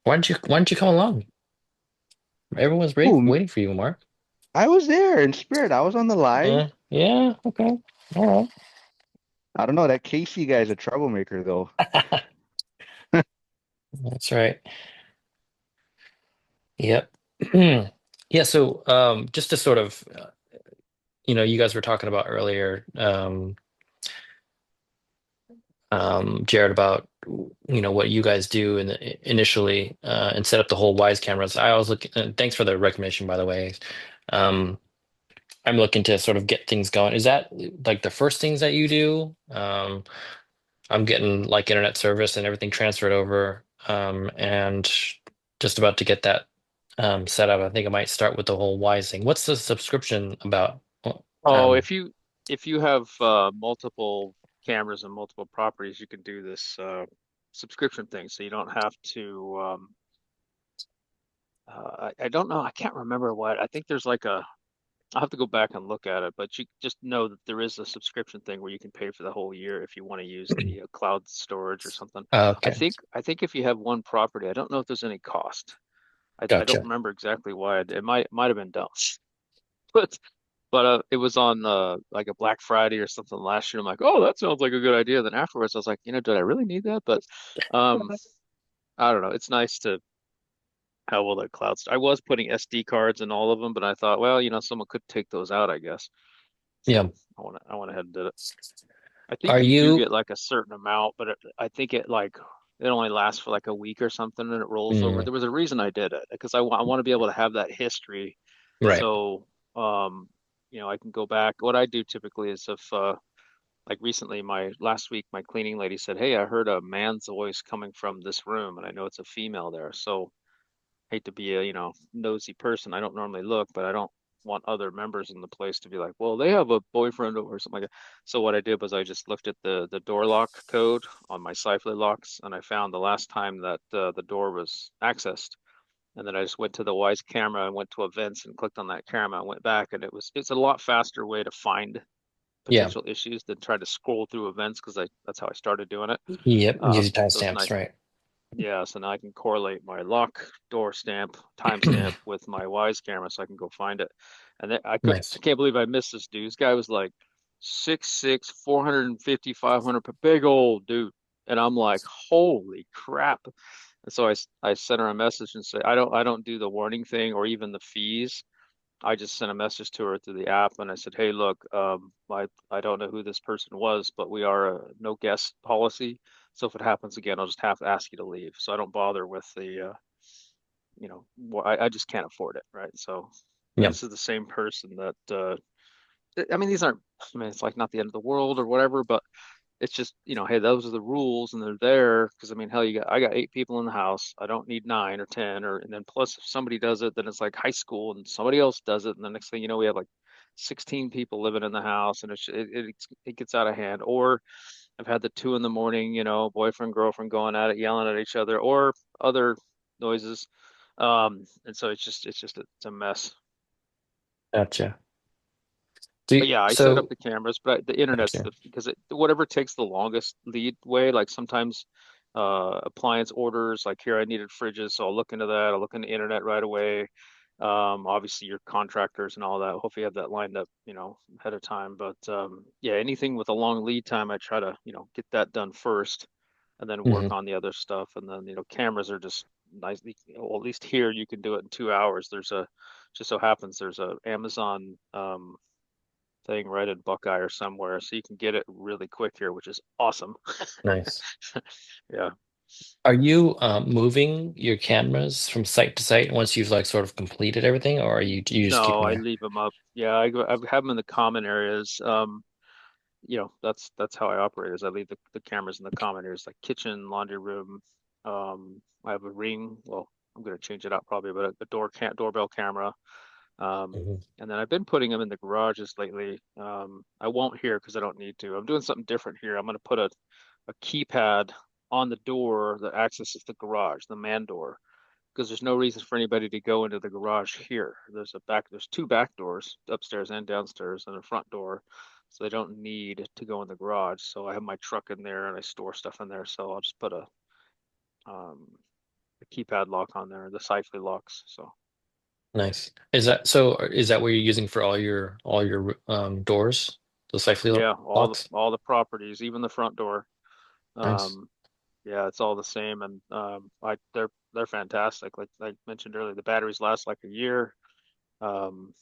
Why didn't you come along? Everyone's Ooh, waiting for you, Mark. I was there in spirit. I was on the live. Yeah, okay. All I don't know. That Casey guy's a troublemaker, though. right. That's right. Yep. Yeah, so just to sort of you guys were talking about earlier, Jared, about what you guys do initially and set up the whole Wise cameras. I always look. Thanks for the recommendation, by the way. Um, I'm looking to sort of get things going. Is that like the first things that you do? I'm getting like internet service and everything transferred over, and just about to get that set up. I think I might start with the whole Wise thing. What's the subscription about? Oh, Um, if you have multiple cameras and multiple properties, you can do this subscription thing. So you don't have to. I don't know. I can't remember what. I think there's like a. I'll have to go back and look at it, but you just know that there is a subscription thing where you can pay for the whole year if you want to use the cloud storage or something. I okay, think I think if you have one property, I don't know if there's any cost. I don't gotcha. remember exactly why. It might have been done, but it was on like a Black Friday or something last year. I'm like, oh, that sounds like a good idea. Then afterwards, I was like, did I really need that? But um, I don't know. It's nice to how well the clouds. I was putting SD cards in all of them, but I thought, well, someone could take those out, I guess. Yeah. So I went ahead and did it. I think Are you do you? get like a certain amount, but I think it only lasts for like a week or something, and it rolls over. Mm, There was a reason I did it because I want to be able to have that history, right. so I can go back. What I do typically is if like recently, my last week, my cleaning lady said, "Hey, I heard a man's voice coming from this room, and I know it's a female there." So hate to be a nosy person. I don't normally look, but I don't want other members in the place to be like, well, they have a boyfriend or something like that. So what I did was I just looked at the door lock code on my Safely locks, and I found the last time that the door was accessed. And then I just went to the Wise camera and went to events and clicked on that camera and went back, and it's a lot faster way to find Yeah. potential issues than try to scroll through events because I that's how I started doing it. Yep. Gives you So it's timestamps, nice. right? Yeah, so now I can correlate my lock door stamp timestamp with my Wise camera so I can go find it. And then I Nice. can't believe I missed this dude. This guy was like 6'6", 450, 500, big old dude. And I'm like, holy crap. And so I sent her a message and say, I don't do the warning thing or even the fees. I just sent a message to her through the app and I said, hey, look, I don't know who this person was, but we are a no guest policy. So if it happens again, I'll just have to ask you to leave. So I don't bother with I just can't afford it, right? So, and Yeah. this is the same person that, I mean, these aren't, I mean, it's like not the end of the world or whatever, but it's just, hey, those are the rules and they're there because I mean, hell, I got 8 people in the house. I don't need 9 or 10 and then plus if somebody does it, then it's like high school and somebody else does it. And the next thing you know, we have like 16 people living in the house and it gets out of hand. Or I've had the 2 in the morning, boyfriend, girlfriend going at it, yelling at each other or other noises. And so it's a mess. Gotcha. But yeah, I set up So the cameras, but the thank internet's you. because whatever takes the longest lead way. Like sometimes appliance orders, like here I needed fridges, so I'll look into that. I'll look into the internet right away. Obviously your contractors and all that. Hopefully you have that lined up, ahead of time. But yeah, anything with a long lead time, I try to, get that done first, and then work Hmm. on the other stuff. And then, cameras are just nicely, well, at least here you can do it in 2 hours. Just so happens there's a Amazon thing right in Buckeye or somewhere, so you can get it really quick here, which is awesome. Nice. Yeah. Are you moving your cameras from site to site once you've like sort of completed everything, or are you just keep No, them I there? leave them up. Yeah, I have them in the common areas. That's how I operate is I leave the cameras in the common areas like kitchen, laundry room. I have a ring. Well, I'm gonna change it out probably, but a doorbell camera. Mhm. And then I've been putting them in the garages lately. I won't here because I don't need to. I'm doing something different here. I'm gonna put a keypad on the door that accesses the garage, the man door, because there's no reason for anybody to go into the garage here. There's two back doors, upstairs and downstairs, and a front door. So they don't need to go in the garage. So I have my truck in there and I store stuff in there. So I'll just put um, a keypad lock on there, the Sifley locks. So Nice. Is that so? Is that what you're using for all your doors? The Safely yeah, locks? all the properties, even the front door. Nice. Um, yeah, it's all the same, and they're fantastic. Like I mentioned earlier, the batteries last like a year. Um,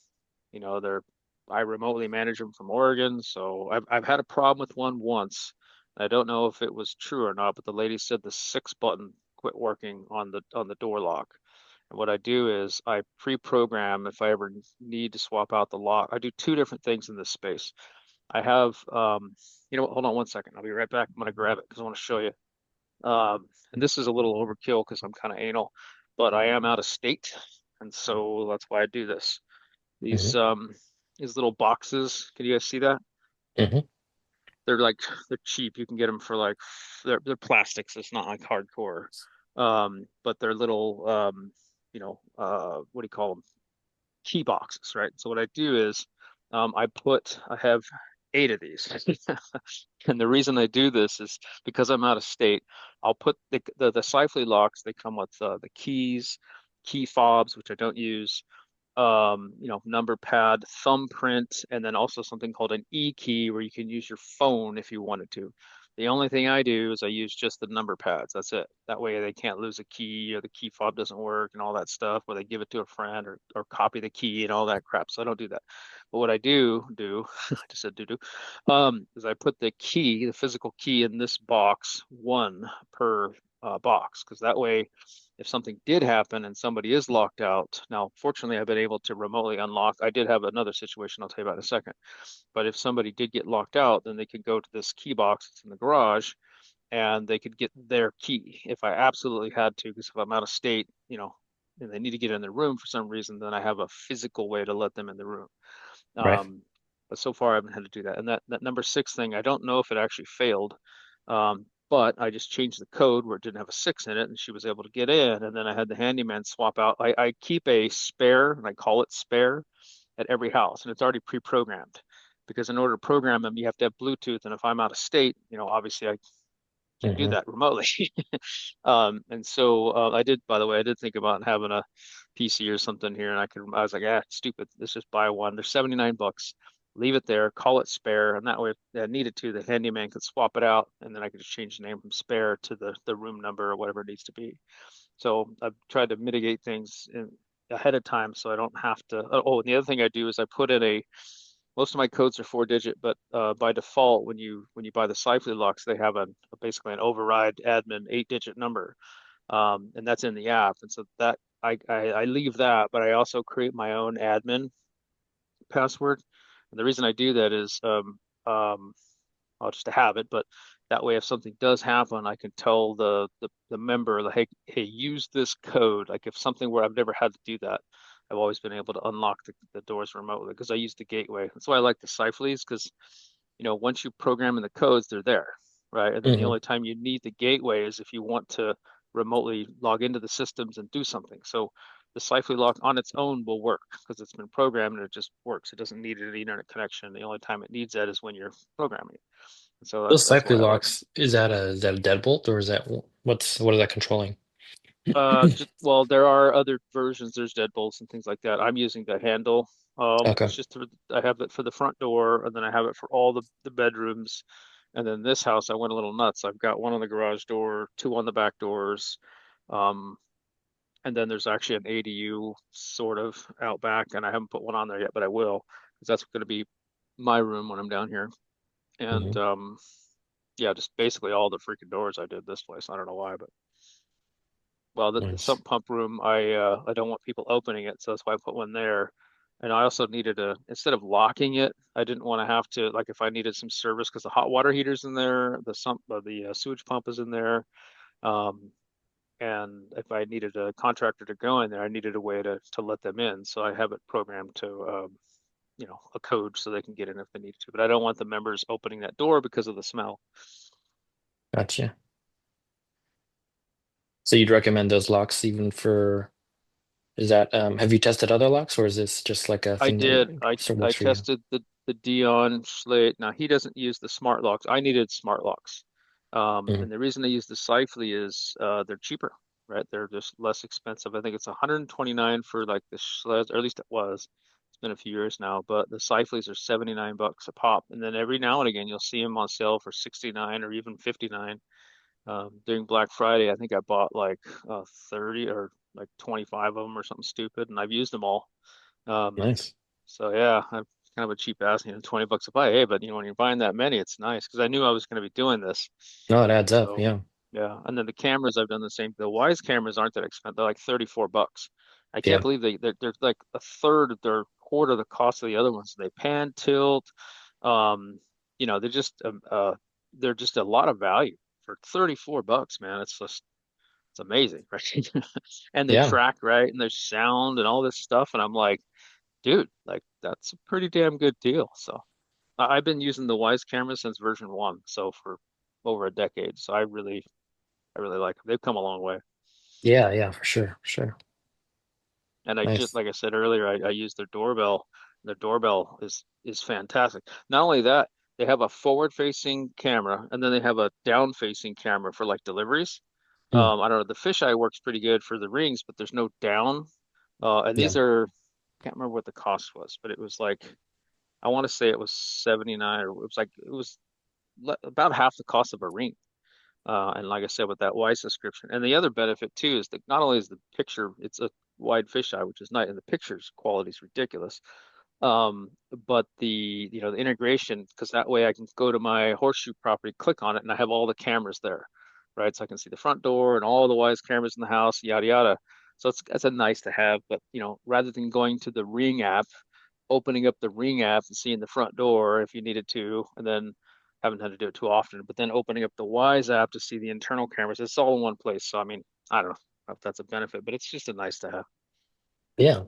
You know, I remotely manage them from Oregon, so I've had a problem with one once. I don't know if it was true or not, but the lady said the 6 button quit working on the door lock. And what I do is I pre-program if I ever need to swap out the lock. I do two different things in this space. I have you know what, hold on one second. I'll be right back. I'm gonna grab it because I want to show you. And this is a little overkill because I'm kind of anal, but I am out of state, and so that's why I do this. Hmm. These um these little boxes, can you guys see that? Hmm. They're like they're cheap. You can get them for like they're plastics. It's not like hardcore. But they're little what do you call them? Key boxes, right? So what I do is I have 8 of these. And the reason I do this is because I'm out of state. I'll put the Sifley locks, they come with the keys, key fobs, which I don't use, number pad, thumbprint, and then also something called an E key where you can use your phone if you wanted to. The only thing I do is I use just the number pads. That's it. That way they can't lose a key or the key fob doesn't work and all that stuff, or they give it to a friend or copy the key and all that crap. So I don't do that. But what I do, I just said do, is I put the physical key in this box, one per box, because that way if something did happen and somebody is locked out, now fortunately I've been able to remotely unlock. I did have another situation I'll tell you about in a second. But if somebody did get locked out, then they could go to this key box that's in the garage and they could get their key if I absolutely had to, because if I'm out of state, and they need to get in the room for some reason, then I have a physical way to let them in the room. Right. But so far I haven't had to do that. And that number 6 thing, I don't know if it actually failed. But I just changed the code where it didn't have a 6 in it and she was able to get in. And then I had the handyman swap out. I keep a spare and I call it spare at every house and it's already pre-programmed because in order to program them, you have to have Bluetooth. And if I'm out of state, obviously I can't do Hmm. that remotely. And so I did, by the way, I did think about having a PC or something here, and I was like, stupid. Let's just buy one. They're $79. Leave it there, call it spare, and that way, if I needed to, the handyman could swap it out, and then I could just change the name from spare to the room number or whatever it needs to be. So I've tried to mitigate things ahead of time so I don't have to. Oh, and the other thing I do is I put in most of my codes are 4 digit, but by default, when you buy the Sifley locks, they have basically an override admin 8 digit number, and that's in the app. And so that I leave that, but I also create my own admin password. And the reason I do that is I'll just have it, but that way if something does happen, I can tell the member like, hey, use this code. Like if something where I've never had to do that, I've always been able to unlock the doors remotely because I use the gateway. That's why I like the Sifleys because once you program in the codes, they're there, right? And then the Hmm. only time you need the gateway is if you want to remotely log into the systems and do something. So the Sifley lock on its own will work because it's been programmed and it just works. It doesn't need an internet connection. The only time it needs that is when you're programming it. So Those that's Safely why I like locks, is that a deadbolt or is that what is that controlling? well, there are other versions. There's deadbolts and things like that. I'm using the handle. It's Okay. just I have it for the front door, and then I have it for all the bedrooms. And then this house, I went a little nuts. I've got one on the garage door, two on the back doors, um, and then there's actually an ADU sort of out back, and I haven't put one on there yet, but I will because that's going to be my room when I'm down here. And Hmm. yeah, just basically all the freaking doors I did this place. I don't know why, but well, the Nice. sump pump room, I don't want people opening it, so that's why I put one there. And I also needed a instead of locking it, I didn't want to have to like if I needed some service because the hot water heater's in there, the sewage pump is in there. Um, and if I needed a contractor to go in there, I needed a way to let them in. So I have it programmed to a code so they can get in if they need to. But I don't want the members opening that door because of the smell. Gotcha. So you'd recommend those locks even for, is that, have you tested other locks or is this just like a I thing did. that I sort of I works for you? tested the Dion Slate. Now he doesn't use the smart locks. I needed smart locks. Mm, And the reason I use the Sifely is they're cheaper, right? They're just less expensive. I think it's 129 for like the Schlez, or at least it was. It's been a few years now, but the Sifleys are 79 bucks a pop. And then every now and again you'll see them on sale for 69 or even 59. During Black Friday, I think I bought like 30 or like 25 of them or something stupid, and I've used them all. Um, nice. so yeah, I'm kind of a cheap ass, 20 bucks a buy. Hey, but when you're buying that many, it's nice because I knew I was going to be doing this. No, it adds up. So Yeah. yeah, and then the cameras I've done the same. The Wise cameras aren't that expensive. They're like 34 bucks. I can't Yeah. believe they're like a third, they're quarter the cost of the other ones. They pan, tilt, um, they're just a lot of value for 34 bucks, man. It's amazing, right? And they Yeah. track, right? And there's sound and all this stuff. And I'm like, dude, like that's a pretty damn good deal. So I've been using the Wise camera since version one, so for over a decade. So I really like them. They've come a long way. Yeah. Yeah. For sure. For sure. And I just Nice. like I said earlier, I use their doorbell. Their doorbell is fantastic. Not only that, they have a forward-facing camera, and then they have a down-facing camera for like deliveries. Mm, I don't know. The fisheye works pretty good for the rings, but there's no down. And yeah. these are, I can't remember what the cost was, but it was like I want to say it was 79 or it was about half the cost of a ring. And like I said, with that wide subscription, and the other benefit too is that not only is the picture, it's a wide fisheye, which is nice, and the picture's quality is ridiculous. Um, but the integration, because that way I can go to my horseshoe property, click on it, and I have all the cameras there, right? So I can see the front door and all the wise cameras in the house, yada yada. So that's a nice to have. But rather than going to the Ring app, opening up the Ring app and seeing the front door if you needed to, and then haven't had to do it too often, but then opening up the Wise app to see the internal cameras, it's all in one place. So I mean, I don't know if that's a benefit, but it's just a nice to have. Yeah.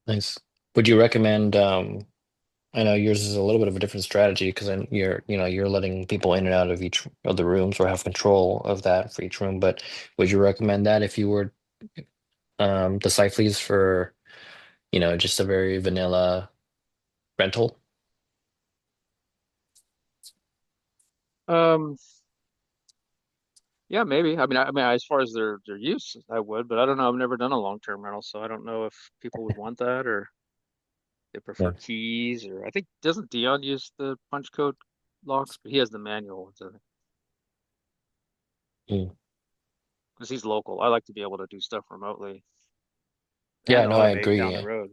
Nice. Would you recommend, I know yours is a little bit of a different strategy because then you're letting people in and out of each of the rooms or have control of that for each room. But would you recommend that if you were the Cyfleys for, just a very vanilla rental? Um, Yeah, maybe. I mean, as far as their use, I would, but I don't know. I've never done a long-term rental, so I don't know if people would want that or they prefer Yeah. keys or I think doesn't Dion use the punch code locks, but he has the manual ones, I think, Mm. because he's local. I like to be able to do stuff remotely Yeah, and no, I automate down agree. the road.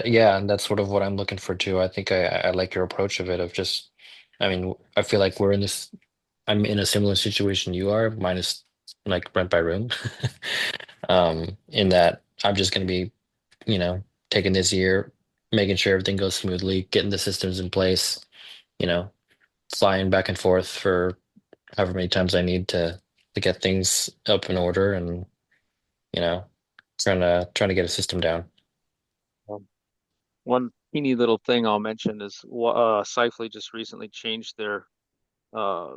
Yeah, and that's sort of what I'm looking for too. I think I like your approach of it of just, I mean, I feel like I'm in a similar situation you are, minus like rent by room. In that I'm just going to be, taking this year, making sure everything goes smoothly, getting the systems in place, you know, flying back and forth for however many times I need to get things up in order and, you know, trying to get a system down. Um, One teeny little thing I'll mention is Sifely just recently changed their uh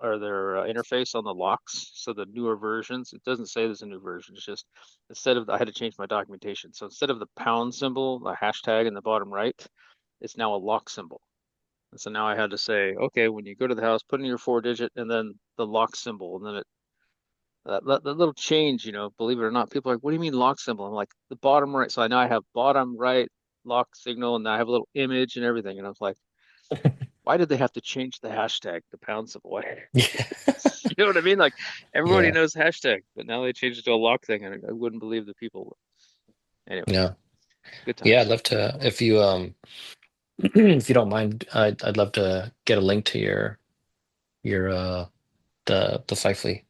or their interface on the locks. So the newer versions, it doesn't say there's a new version. It's just instead of I had to change my documentation. So instead of the pound symbol, the hashtag in the bottom right, it's now a lock symbol. And so now I had to say, okay, when you go to the house, put in your 4 digit and then the lock symbol, and then that little change, believe it or not, people are like, what do you mean lock symbol? I'm like, the bottom right. So I know I have bottom right lock signal, and I have a little image and everything. And I was like, why did they have to change the hashtag, the pound symbol? Why? You know what I mean? Like everybody Yeah, knows hashtag, but now they changed it to a lock thing, and I wouldn't believe the people. Anyways, yeah. Good Yeah, I'd times. love to if you if you don't mind, I'd love to get a link to your the Cyfly.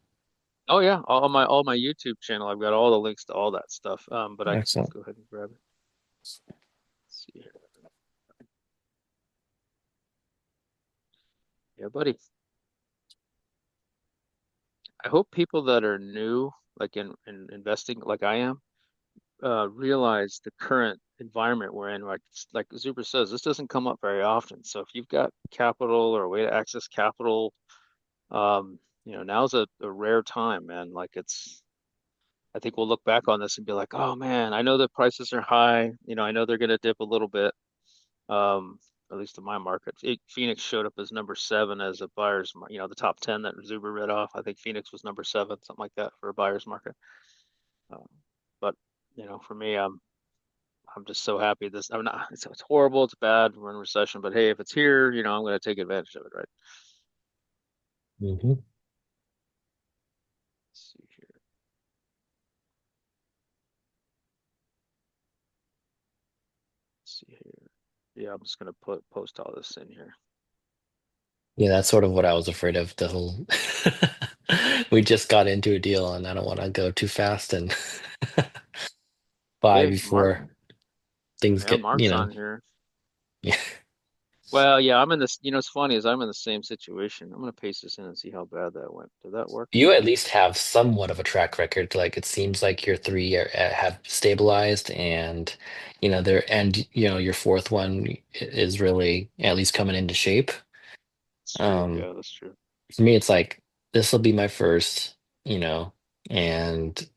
Oh yeah, all my YouTube channel, I've got all the links to all that stuff. But I can Excellent. go ahead and grab it. Let's see here. Yeah, buddy. I hope people that are new, like in investing, like I am, realize the current environment we're in. Like Zuber says, this doesn't come up very often. So if you've got capital or a way to access capital, now's a rare time, man. Like I think we'll look back on this and be like, oh man, I know the prices are high. I know they're going to dip a little bit. Um, at least in my market, Phoenix showed up as number seven as a buyer's, the top 10 that Zuber read off. I think Phoenix was number seven, something like that for a buyer's market. Um, but for me, I'm just so happy this. I'm not. It's horrible. It's bad. We're in recession, but hey, if it's here, I'm going to take advantage of it, right? Hmm. Let's see here. Let's see here. Yeah, I'm just going to post all this in here. Yeah, that's sort of what I was afraid of. The whole we just got into a deal, and I don't want to go too fast and buy Hey, before things Yeah, get, Mark's on here. yeah. Well, yeah, I'm in this. What's funny is I'm in the same situation. I'm going to paste this in and see how bad that went. Did that work? You at least have somewhat of a track record. Like it seems like your three have stabilized, and your fourth one is really at least coming into shape. It's true. Um, Yeah, that's true. for me, it's like this will be my first, and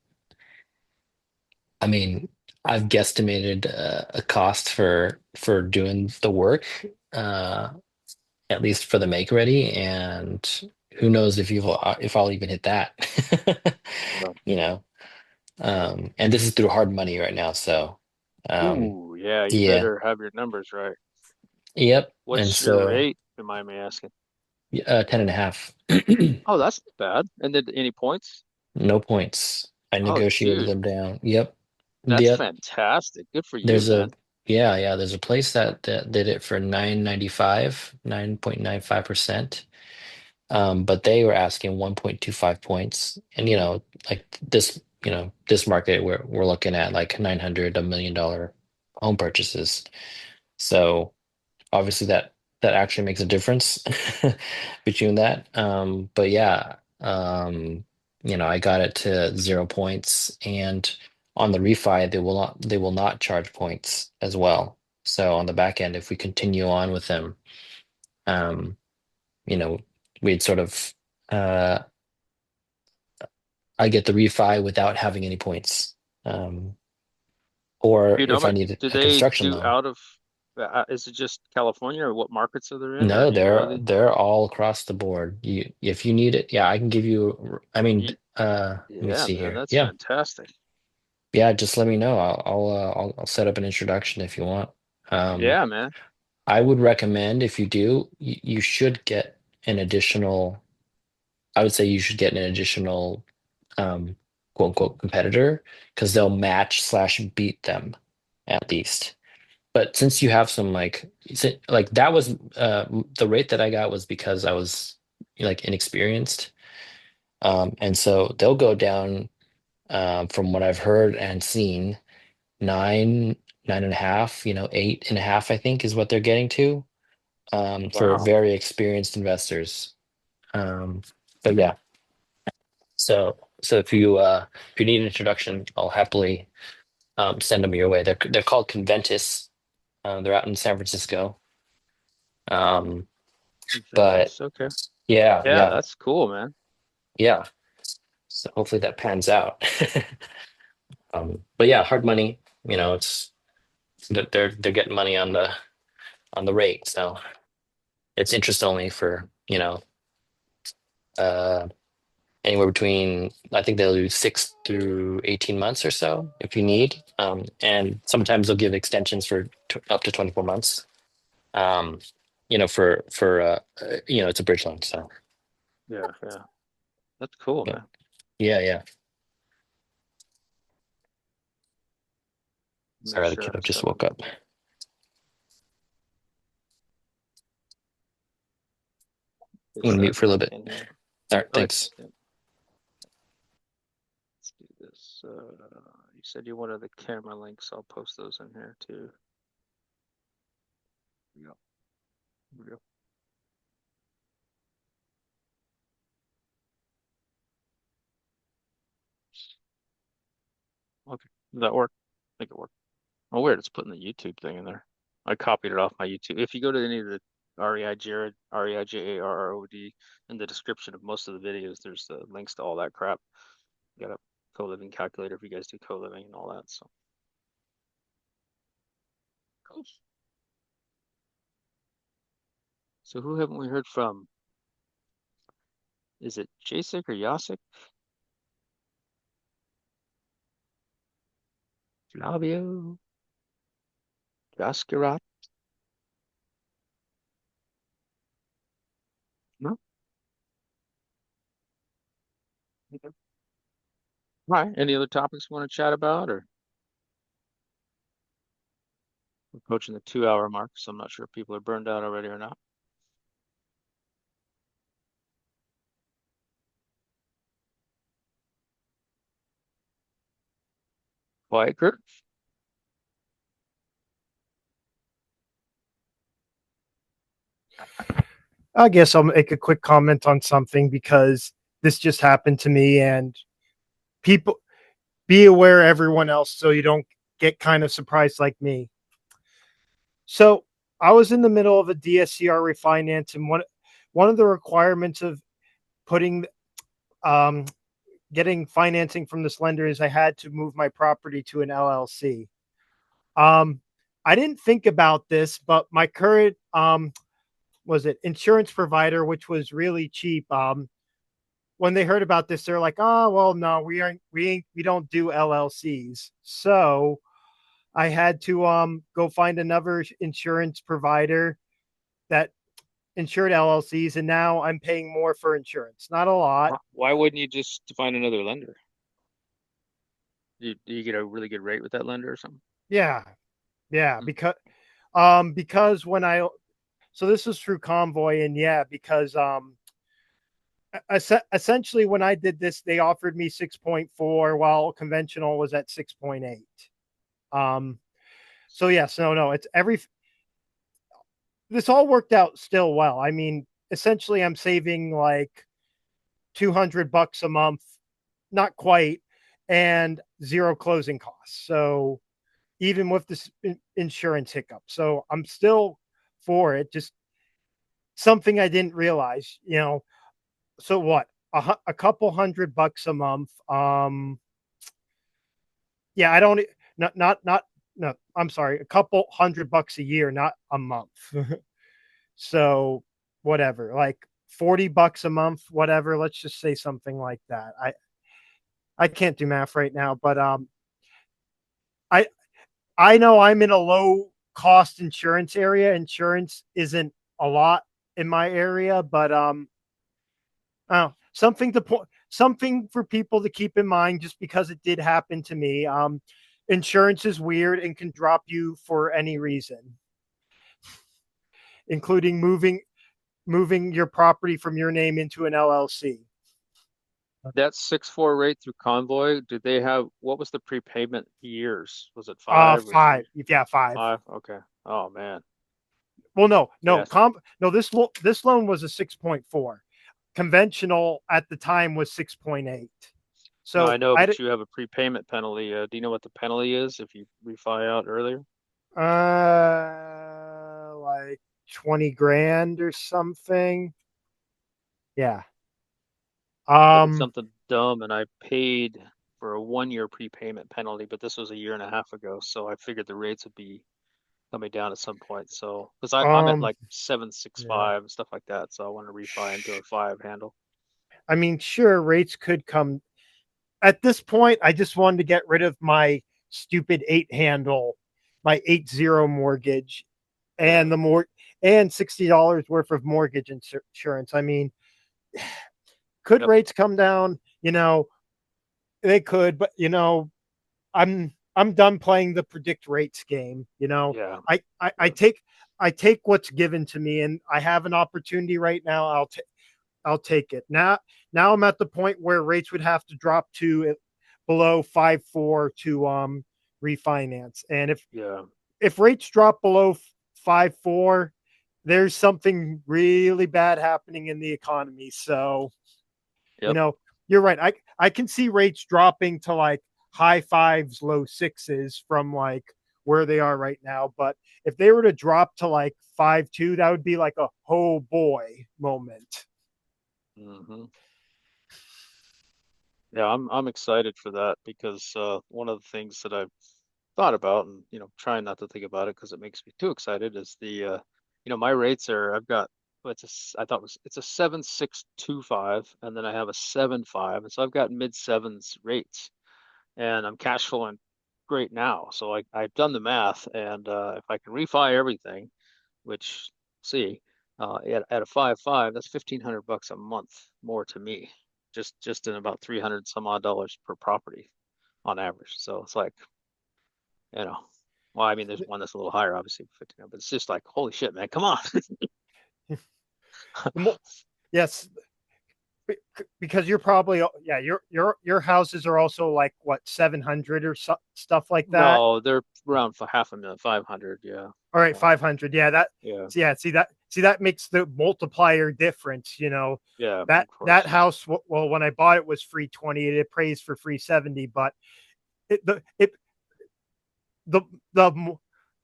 I mean, I've guesstimated a cost for doing the work, uh, at least for the make ready, and who knows if I'll even hit that, Yeah. you know. And this is through hard money right now, so Ooh, yeah, you yeah, better have your numbers right. yep. And What's your so rate? Am I may asking? 10 and a half. Oh, that's not bad. And then any points? No points. I Oh, negotiated dude, them down. Yep. that's Yep. fantastic. Good for you, There's a man. yeah, there's a place that did it for 9.95, 9.95%. But they were asking 1.25 points. And like this market we're looking at like 900 $1 million home purchases. So obviously that actually makes a difference between that. But yeah, I got it to 0 points, and on the refi they will not charge points as well. So on the back end, if we continue on with them, um, you know, we'd sort of uh I get the refi without having any points. Or Dude, if I need do a they construction do loan. out of, is it just California or what markets are they in, or No, do you know they're the? they're all across the board. If you need it, yeah, I can give you. I mean, Ye- let me Yeah, see man, here. that's Yeah, fantastic. yeah, just let me know. I'll set up an introduction if you want. Um, Yeah, man. I would recommend if you do, you should get an additional. I would say you should get an additional, um, quote unquote competitor because they'll match slash beat them at least. But since you have some like that was the rate that I got was because I was like inexperienced. And so they'll go down from what I've heard and seen, 9.5, 8.5, I think is what they're getting to, for Wow. very experienced investors. Um, but yeah, so if you need an introduction, I'll happily send them your way. They're called Conventus. They're out in San Francisco. Um, but Juventus. Okay. yeah, Yeah, yeah, that's cool, man. yeah. So hopefully that pans out. But yeah, hard money. It's they're getting money on the rate, so it's interest only for uh anywhere between, I think they'll do 6 through 18 months or so if you need. And sometimes they'll give extensions for up to 24 months. Um, it's a bridge loan, so Yeah, yeah. That's cool, but man. yeah, yeah. Make Sorry, the sure kiddo I'm just setting woke up. I'm this gonna mute for a admin little bit. in here. All right, Okay. thanks. Yeah. Let's do this. You said you wanted the camera links. I'll post those in here too. Here we go. Here we go. Okay. Does that work? Make it work. Oh, weird. It's putting the YouTube thing in there. I copied it off my YouTube. If you go to any of the REIJARROD in the description of most of the videos, there's the links to all that crap. You got a co-living calculator if you guys do co-living and all that. So cool. So who haven't we heard from? Is it Jacek or Yasik? Flavio? Jaskirat? No? Okay. All right. Any other topics we want to chat about, or we're approaching the 2 hour mark, so I'm not sure if people are burned out already or not. Quiet group. I guess I'll make a quick comment on something because this just happened to me, and people be aware, everyone else, so you don't get kind of surprised like me. So I was in the middle of a DSCR refinance, and one of the requirements of putting um, getting financing from this lender is I had to move my property to an LLC. Um, I didn't think about this, but my current was it insurance provider, which was really cheap. When they heard about this, they're like, "Oh, well, no, we don't do LLCs." So I had to go find another insurance provider that insured LLCs, and now I'm paying more for insurance. Not a lot. Why wouldn't you just find another lender? Do you get a really good rate with that lender or something? Yeah, yeah, Hmm. because when I so this was through Convoy, and yeah, because essentially when I did this, they offered me 6.4 while conventional was at 6.8. Um, so yes, no, it's every this all worked out still well. I mean, essentially, I'm saving like $200 a month, not quite, and zero closing costs. So even with this insurance hiccup, so I'm still for it. Just something I didn't realize, So what? A couple $100 a month. Yeah, I don't. Not. No, I'm sorry. A couple $100 a year, not a month. So whatever, like $40 a month, whatever. Let's just say something like that. I can't do math right now, but I I know I'm in a low cost insurance area. Insurance isn't a lot in my area, but something for people to keep in mind just because it did happen to me. Insurance is weird and can drop you for any reason, including moving your property from your name into an LLC. That 6.4 rate through Convoy, did they have, what was the prepayment years? Was it 5 or Five. 3? Yeah, five. 5? Okay. Oh man. Well, no, no, Yes. no. This loan was a 6.4. Conventional at the time was 6.8. No, I So know, I but did you have a prepayment penalty. Do you know what the penalty is if you refi out earlier? like 20 grand or something. Yeah. I did Um, something dumb and I paid for a 1 year prepayment penalty, but this was a year and a half ago, so I figured the rates would be coming down at some point. So, because I'm at um, like yeah. 7.65 and stuff like that, so I want to refi into a 5 handle. I mean, sure, rates could come at this point. I just wanted to get rid of my stupid 8 handle, my 80 mortgage, Yeah. and the more and $60 worth of mortgage insurance. I mean, could Yep. rates come down? They could, but I'm I'm done playing the predict rates game. Yeah. I take what's given to me, and I have an opportunity right now. I'll take it. Now I'm at the point where rates would have to drop to below 5.4 to refinance. And Yeah. if rates drop below 5.4, there's something really bad happening in the economy. So, you Yep. know, you're right. I can see rates dropping to like high fives, low sixes from like where they are right now. But if they were to drop to like 5.2, that would be like a oh boy moment. Hmm. Yeah, I'm excited for that because one of the things that I've thought about and trying not to think about it because it makes me too excited is the my rates are I've got well, I thought it's a 7.625 and then I have a 7.5 and so I've got mid sevens rates and I'm cash flowing great now. So I've done the math and if I can refi everything, which see at a 5.5, that's 1,500 bucks a month more to me, just in about 300 some odd dollars per property on average. So it's like, you know, well, I mean, there's one that's a little higher, obviously, 15, but it's just like, holy shit, man, come on. Yes, because you're probably, yeah, your houses are also like what, 700 or stuff like that. No, they're around for half a million, 500, yeah. All right, Yeah, 500. Yeah, yeah, see that makes the multiplier difference. yeah, That of course. house, well, when I bought it was 320. It appraised for 370, but it the it the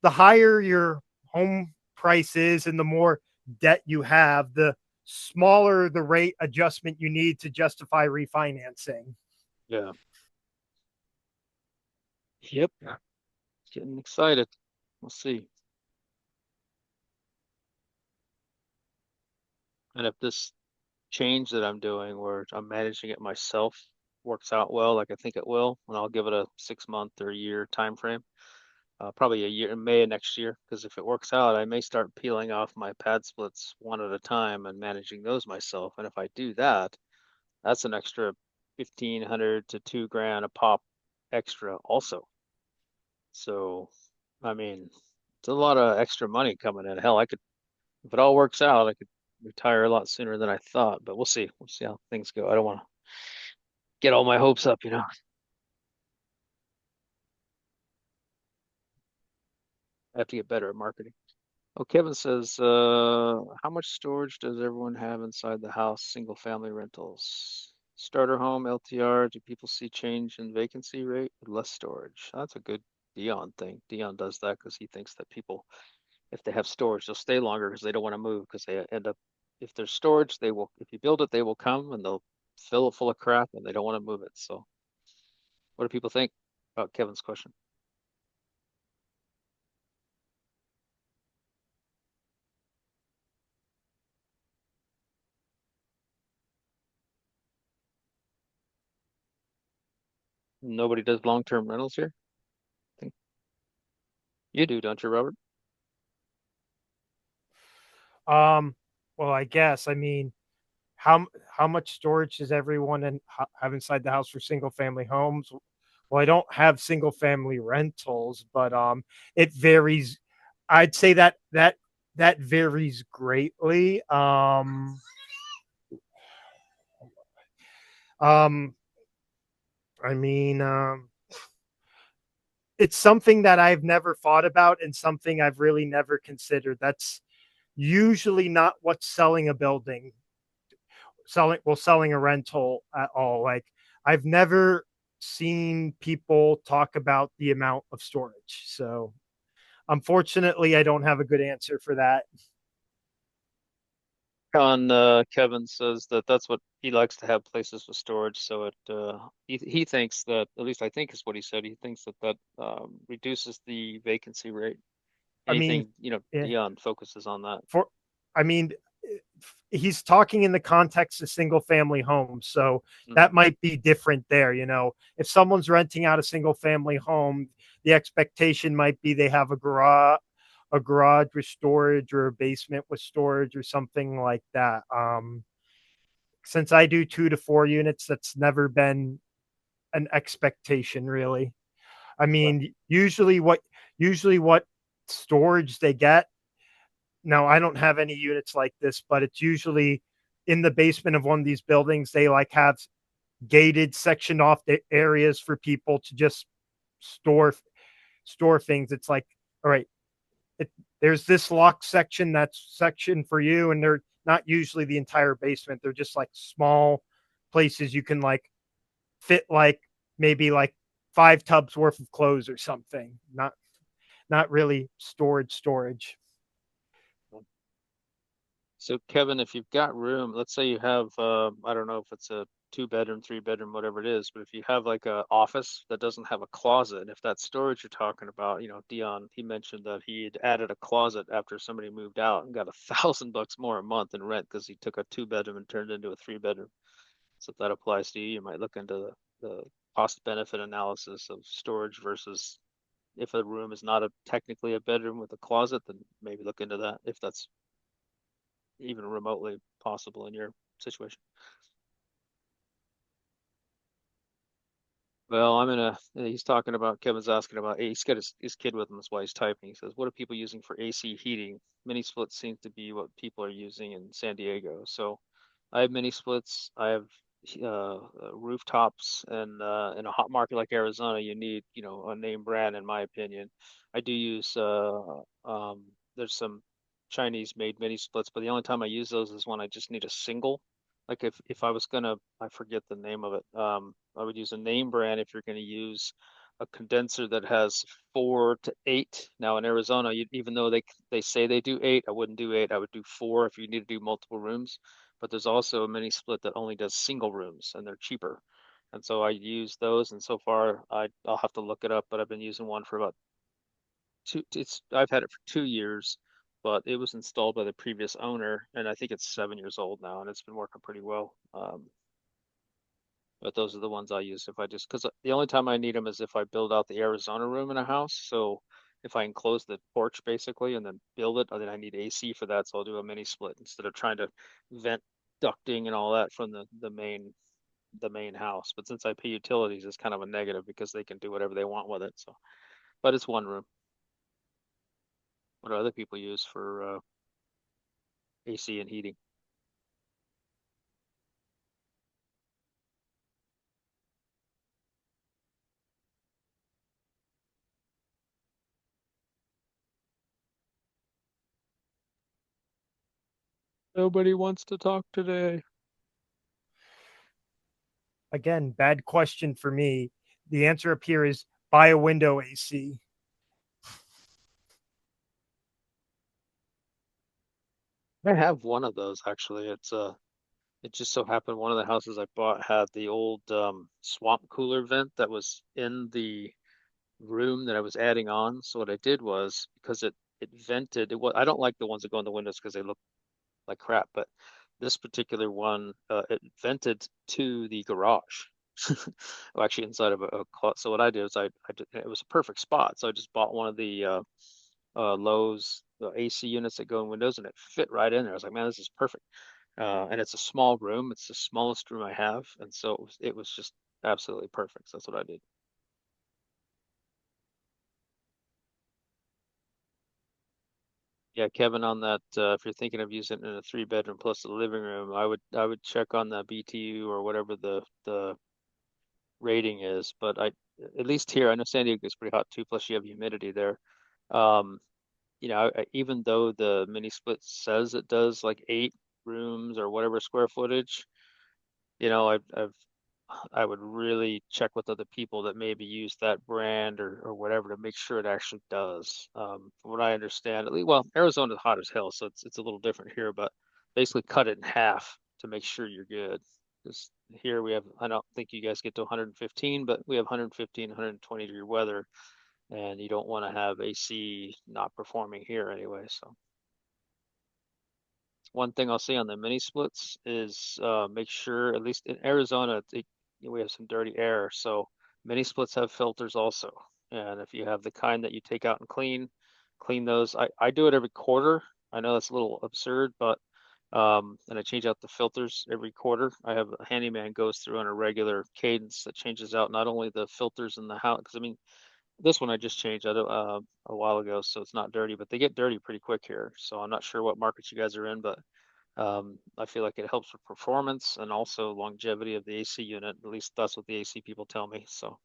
the higher your home price is and the more debt you have, the smaller the rate adjustment you need to justify refinancing. Yeah. Yep. Getting excited. We'll see. And if this change that I'm doing where I'm managing it myself works out well, like I think it will, and I'll give it a 6 month or a year time frame, probably a year in May of next year. Because if it works out, I may start peeling off my pad splits one at a time and managing those myself. And if I do that, that's an extra 1,500 to 2 grand a pop extra also. So, I mean, it's a lot of extra money coming in. Hell, I could, if it all works out, I could retire a lot sooner than I thought, but we'll see. We'll see how things go. I don't want to get all my hopes up. I have to get better at marketing. Oh, Kevin says, how much storage does everyone have inside the house? Single family rentals. Starter home, LTR. Do people see change in vacancy rate with less storage? That's a good Dion thing. Dion does that because he thinks that people, if they have storage, they'll stay longer because they don't want to move because they end up, if there's storage, they will, if you build it, they will come and they'll fill it full of crap and they don't want to move it. So what do people think about Kevin's question? Nobody does long-term rentals here? I think you do, don't you, Robert? Um, well, I guess. I mean, how much storage does everyone have inside the house for single family homes? Well, I don't have single family rentals, but it varies. I'd say that varies greatly. Um, I mean, it's something that I've never thought about and something I've really never considered. That's usually not what's selling a building, selling a rental at all. Like, I've never seen people talk about the amount of storage. So unfortunately, I don't have a good answer for that. Kevin says that that's what he likes to have places with storage. So he thinks that, at least I think is what he said. He thinks that reduces the vacancy rate. I mean, Anything, yeah, Dion focuses on that. for I mean, he's talking in the context of single family homes, so Hmm. that might be different there. If someone's renting out a single family home, the expectation might be they have a garage with storage or a basement with storage or something like that. Since I do 2 to 4 units, that's never been an expectation really. I Right. mean, usually what storage they get. Now, I don't have any units like this, but it's usually in the basement of one of these buildings. They like have gated, sectioned off the areas for people to just store store things. It's like, all right, it, there's this locked section that's section for you, and they're not usually the entire basement. They're just like small places you can like fit like maybe like 5 tubs worth of clothes or something. Not really storage. So Kevin, if you've got room, let's say you have, I don't know if it's a 2 bedroom, 3 bedroom, whatever it is, but if you have like a office that doesn't have a closet, if that storage you're talking about, Dion, he mentioned that he had added a closet after somebody moved out and got $1,000 more a month in rent because he took a 2 bedroom and turned it into a 3 bedroom. So if that applies to you, you might look into the cost benefit analysis of storage versus if a room is not technically a bedroom with a closet, then maybe look into that if that's even remotely possible in your situation. Well, he's talking about, Kevin's asking about, he's got his kid with him, that's why he's typing. He says, what are people using for AC heating? Mini splits seems to be what people are using in San Diego. So I have mini splits. I have rooftops, and in a hot market like Arizona, you need, a name brand, in my opinion. I do use, there's some Chinese made mini splits, but the only time I use those is when I just need a single. Like if I was gonna, I forget the name of it. I would use a name brand if you're gonna use a condenser that has 4 to 8. Now in Arizona, even though they say they do 8, I wouldn't do 8. I would do 4 if you need to do multiple rooms. But there's also a mini split that only does single rooms, and they're cheaper. And so I use those. And so far, I'll have to look it up, but I've been using one for about I've had it for 2 years, but it was installed by the previous owner, and I think it's 7 years old now, and it's been working pretty well. But those are the ones I use if I just, because the only time I need them is if I build out the Arizona room in a house. So if I enclose the porch basically and then build it, then I need AC for that. So I'll do a mini split instead of trying to vent ducting and all that from the main house. But since I pay utilities, it's kind of a negative because they can do whatever they want with it. So, but it's one room. What do other people use for AC and heating? Nobody wants to talk today. Again, bad question for me. The answer up here is buy a window AC. I have one of those actually. It just so happened one of the houses I bought had the old swamp cooler vent that was in the room that I was adding on. So what I did was because it vented. I don't like the ones that go in the windows because they look like crap, but this particular one it vented to the garage. Well, actually inside of a closet. So what I did was it was a perfect spot. So I just bought one of the Lowe's AC units that go in windows, and it fit right in there. I was like, man, this is perfect. And it's a small room. It's the smallest room I have, and so it was just absolutely perfect. So that's what I did. Yeah, Kevin, on that, if you're thinking of using it in a 3 bedroom plus the living room, I would check on the BTU or whatever the rating is. But at least here, I know San Diego is pretty hot too. Plus you have humidity there. Um, even though the mini split says it does like 8 rooms or whatever square footage, I've I would really check with other people that maybe use that brand or whatever to make sure it actually does. From what I understand, well, Arizona's hot as hell, so it's a little different here, but basically cut it in half to make sure you're good. Because here we have, I don't think you guys get to 115, but we have 115, 120-degree weather, and you don't want to have AC not performing here anyway. So one thing I'll say on the mini splits is make sure, at least in Arizona, we have some dirty air. So mini splits have filters also. And if you have the kind that you take out and clean those. I do it every quarter. I know that's a little absurd, but and I change out the filters every quarter. I have a handyman goes through on a regular cadence that changes out not only the filters in the house, because I mean, This one I just changed a while ago, so it's not dirty, but they get dirty pretty quick here. So I'm not sure what markets you guys are in, but I feel like it helps with performance and also longevity of the AC unit. At least that's what the AC people tell me. So,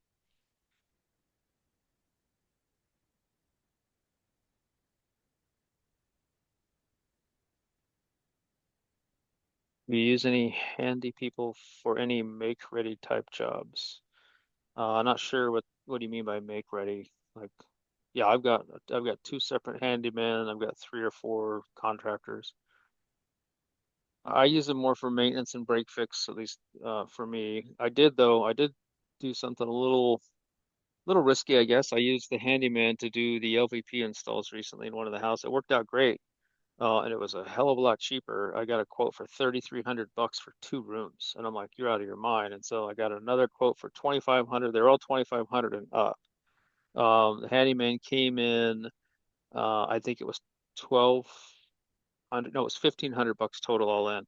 do you use any handy people for any make-ready type jobs? I'm not sure what do you mean by make-ready? Like, yeah, I've got two separate handymen. I've got three or four contractors. I use them more for maintenance and break fix, at least for me. I did do something a little risky, I guess. I used the handyman to do the LVP installs recently in one of the houses. It worked out great, and it was a hell of a lot cheaper. I got a quote for $3,300 for two rooms, and I'm like, you're out of your mind. And so I got another quote for 2,500. They're all 2,500 and up. The handyman came in, I think it was 1,200. No, it was 1,500 bucks total all in.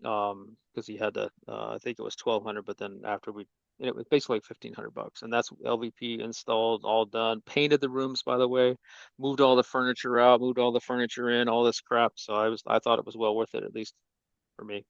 Because he had to, I think it was 1,200, but then after it was basically like 1,500 bucks, and that's LVP installed, all done, painted the rooms, by the way, moved all the furniture out, moved all the furniture in, all this crap. So I thought it was well worth it, at least for me.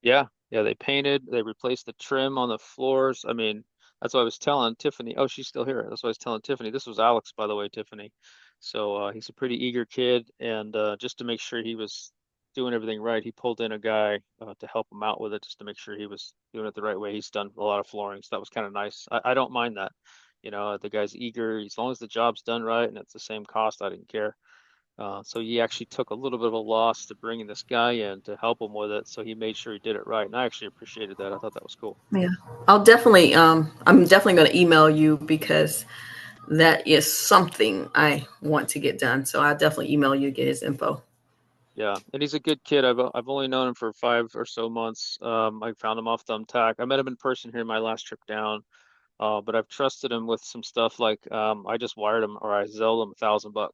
Yeah, yeah, they painted, they replaced the trim on the floors. I mean, that's what I was telling Tiffany. Oh, she's still here. That's what I was telling Tiffany. This was Alex, by the way, Tiffany. So he's a pretty eager kid, and just to make sure he was doing everything right, he pulled in a guy to help him out with it, just to make sure he was doing it the right way. He's done a lot of flooring, so that was kind of nice. I don't mind that. The guy's eager. As long as the job's done right and it's the same cost, I didn't care. So he actually took a little bit of a loss to bringing this guy in to help him with it. So he made sure he did it right. And I actually appreciated that. I thought that was cool. Yeah, I'm definitely going to email you because that is something I want to get done. So I'll definitely email you to get his info. Yeah. And he's a good kid. I've only known him for 5 or so months. I found him off Thumbtack. I met him in person here my last trip down. But I've trusted him with some stuff like I just wired him or I Zelled him $1,000.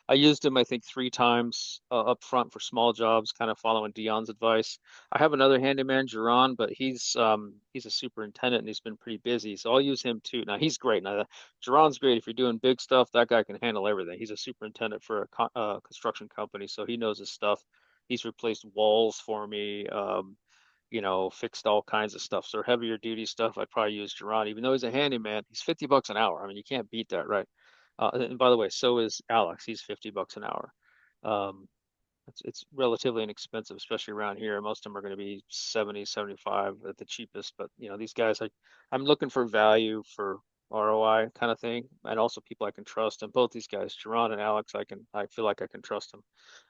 I used him I think 3 times up front for small jobs, kind of following Dion's advice. I have another handyman, Jerron, but he's a superintendent and he's been pretty busy, so I'll use him too. Now he's great. Now Jerron's great if you're doing big stuff. That guy can handle everything. He's a superintendent for a construction company, so he knows his stuff. He's replaced walls for me. Fixed all kinds of stuff. So heavier duty stuff, I'd probably use Jerron, even though he's a handyman. He's 50 bucks an hour. I mean, you can't beat that, right? And by the way, so is Alex. He's 50 bucks an hour. Um, it's relatively inexpensive, especially around here. Most of them are going to be 70, 75 at the cheapest. But these guys, I'm looking for value for ROI kind of thing, and also people I can trust. And both these guys, Jerron and Alex, I feel like I can trust them.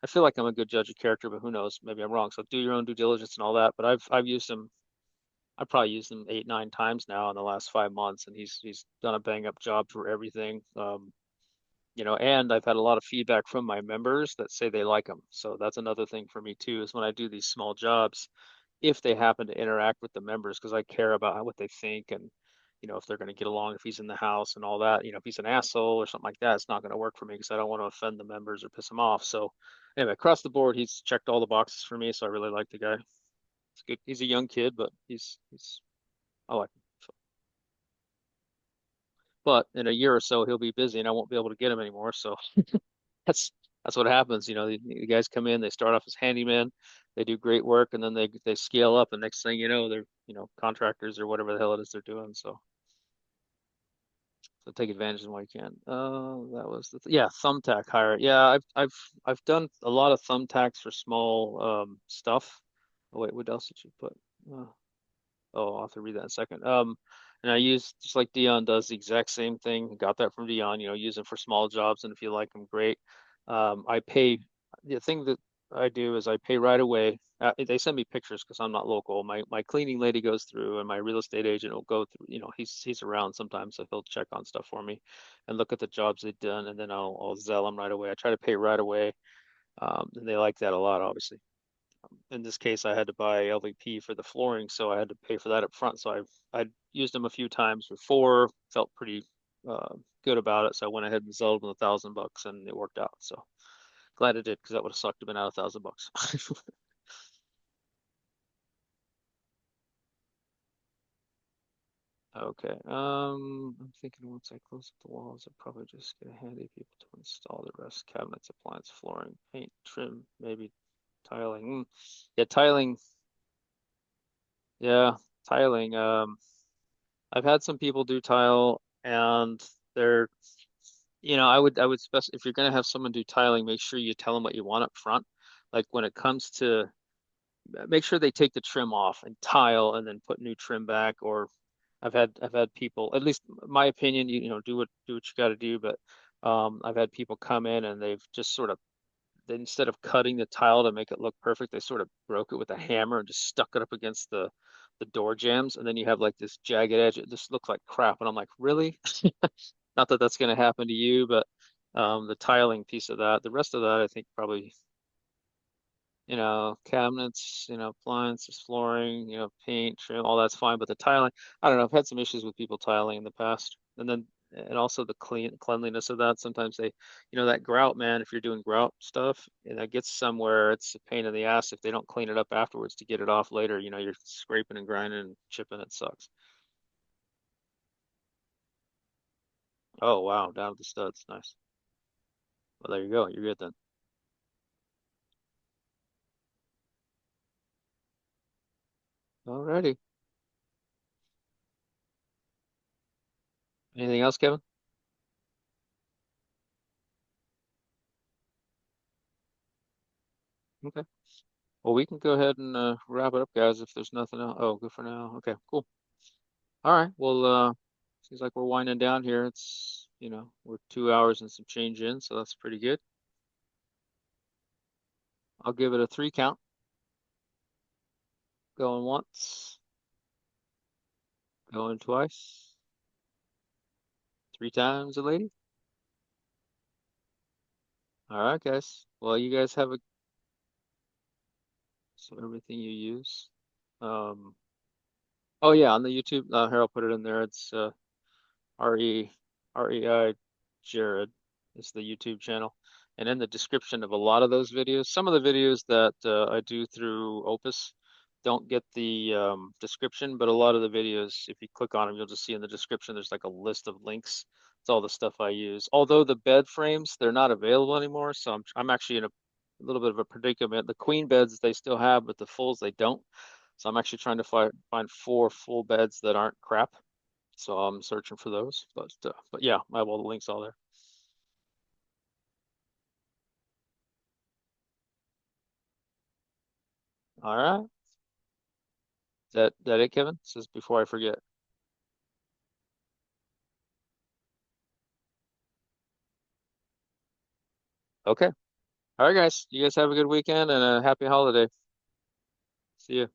I feel like I'm a good judge of character, but who knows? Maybe I'm wrong. So do your own due diligence and all that. But I've used them. I've probably used him 8, 9 times now in the last 5 months, and he's done a bang up job for everything. And I've had a lot of feedback from my members that say they like him. So that's another thing for me too, is when I do these small jobs, if they happen to interact with the members, because I care about what they think and if they're going to get along, if he's in the house and all that. If he's an asshole or something like that, it's not going to work for me because I don't want to offend the members or piss them off. So anyway, across the board, he's checked all the boxes for me, so I really like the guy. It's good. He's a young kid, but he's I like him. So, but in a year or so, he'll be busy and I won't be able to get him anymore. So that's that's what happens. The guys come in, they start off as handyman, they do great work, and then they scale up, and next thing you know, they're contractors or whatever the hell it is they're doing. So take advantage of them while you can. That was yeah, Thumbtack hire. Yeah, I've done a lot of Thumbtacks for small stuff. Oh, wait, what else did you put? Uh, Oh, I'll have to read that in a second. And I use just like Dion does the exact same thing. Got that from Dion. Use them for small jobs, and if you like them, great. I pay. The thing that I do is I pay right away. They send me pictures because I'm not local. My cleaning lady goes through, and my real estate agent will go through. He's around sometimes, so he'll check on stuff for me, and look at the jobs they've done, and then I'll Zell them right away. I try to pay right away, and they like that a lot, obviously. In this case, I had to buy LVP for the flooring, so I had to pay for that up front. So I'd used them a few times before, felt pretty uh, good about it. So I went ahead and sold them $1,000, and it worked out. So Glad it did because that would have sucked to been out $1,000. Okay. I'm thinking once I close up the walls, I'll probably just get a handy people to install the rest. Cabinets, appliance, flooring, paint, trim, maybe tiling. Yeah, tiling. Yeah, tiling. I've had some people do tile and they're, I would spec if you're gonna have someone do tiling, make sure you tell them what you want up front. Like when it comes to make sure they take the trim off and tile and then put new trim back. Or I've had people, at least my opinion, do what you got to do. But I've had people come in and they've just sort of instead of cutting the tile to make it look perfect, they sort of broke it with a hammer and just stuck it up against the door jambs, and then you have like this jagged edge. It just looks like crap, and I'm like, really? Not that that's going to happen to you, but the tiling piece of that, the rest of that, I think probably cabinets, appliances, flooring, paint, trim, all that's fine. But the tiling, I don't know. I've had some issues with people tiling in the past. And also the cleanliness of that. Sometimes that grout, man, if you're doing grout stuff and that gets somewhere, it's a pain in the ass if they don't clean it up afterwards to get it off later. You're scraping and grinding and chipping. It sucks. Oh, wow. Down to the studs. Nice. Well, there you go. You're good then. Alrighty. Anything else, Kevin? Okay. Well, we can go ahead and wrap it up, guys, if there's nothing else. Oh, good for now. Okay, cool. All right. Well, seems like we're winding down here. We're 2 hours and some change in, so that's pretty good. I'll give it a three count. Going once, going twice, three times a lady. All right, guys. Well, you guys have so everything you use. Um, oh yeah, on the YouTube, here I'll put it in there. It's R-E R-E-I Jared is the YouTube channel. And in the description of a lot of those videos, some of the videos that I do through Opus don't get the description, but a lot of the videos, if you click on them, you'll just see in the description, there's like a list of links. It's all the stuff I use. Although the bed frames, they're not available anymore, so I'm actually in a little bit of a predicament. The queen beds they still have, but the fulls they don't. So I'm actually trying to find four full beds that aren't crap. So I'm searching for those. But yeah, I have all the links all there. All right. That it, Kevin? Says before I forget. Okay. All right, guys. You guys have a good weekend and a happy holiday. See you.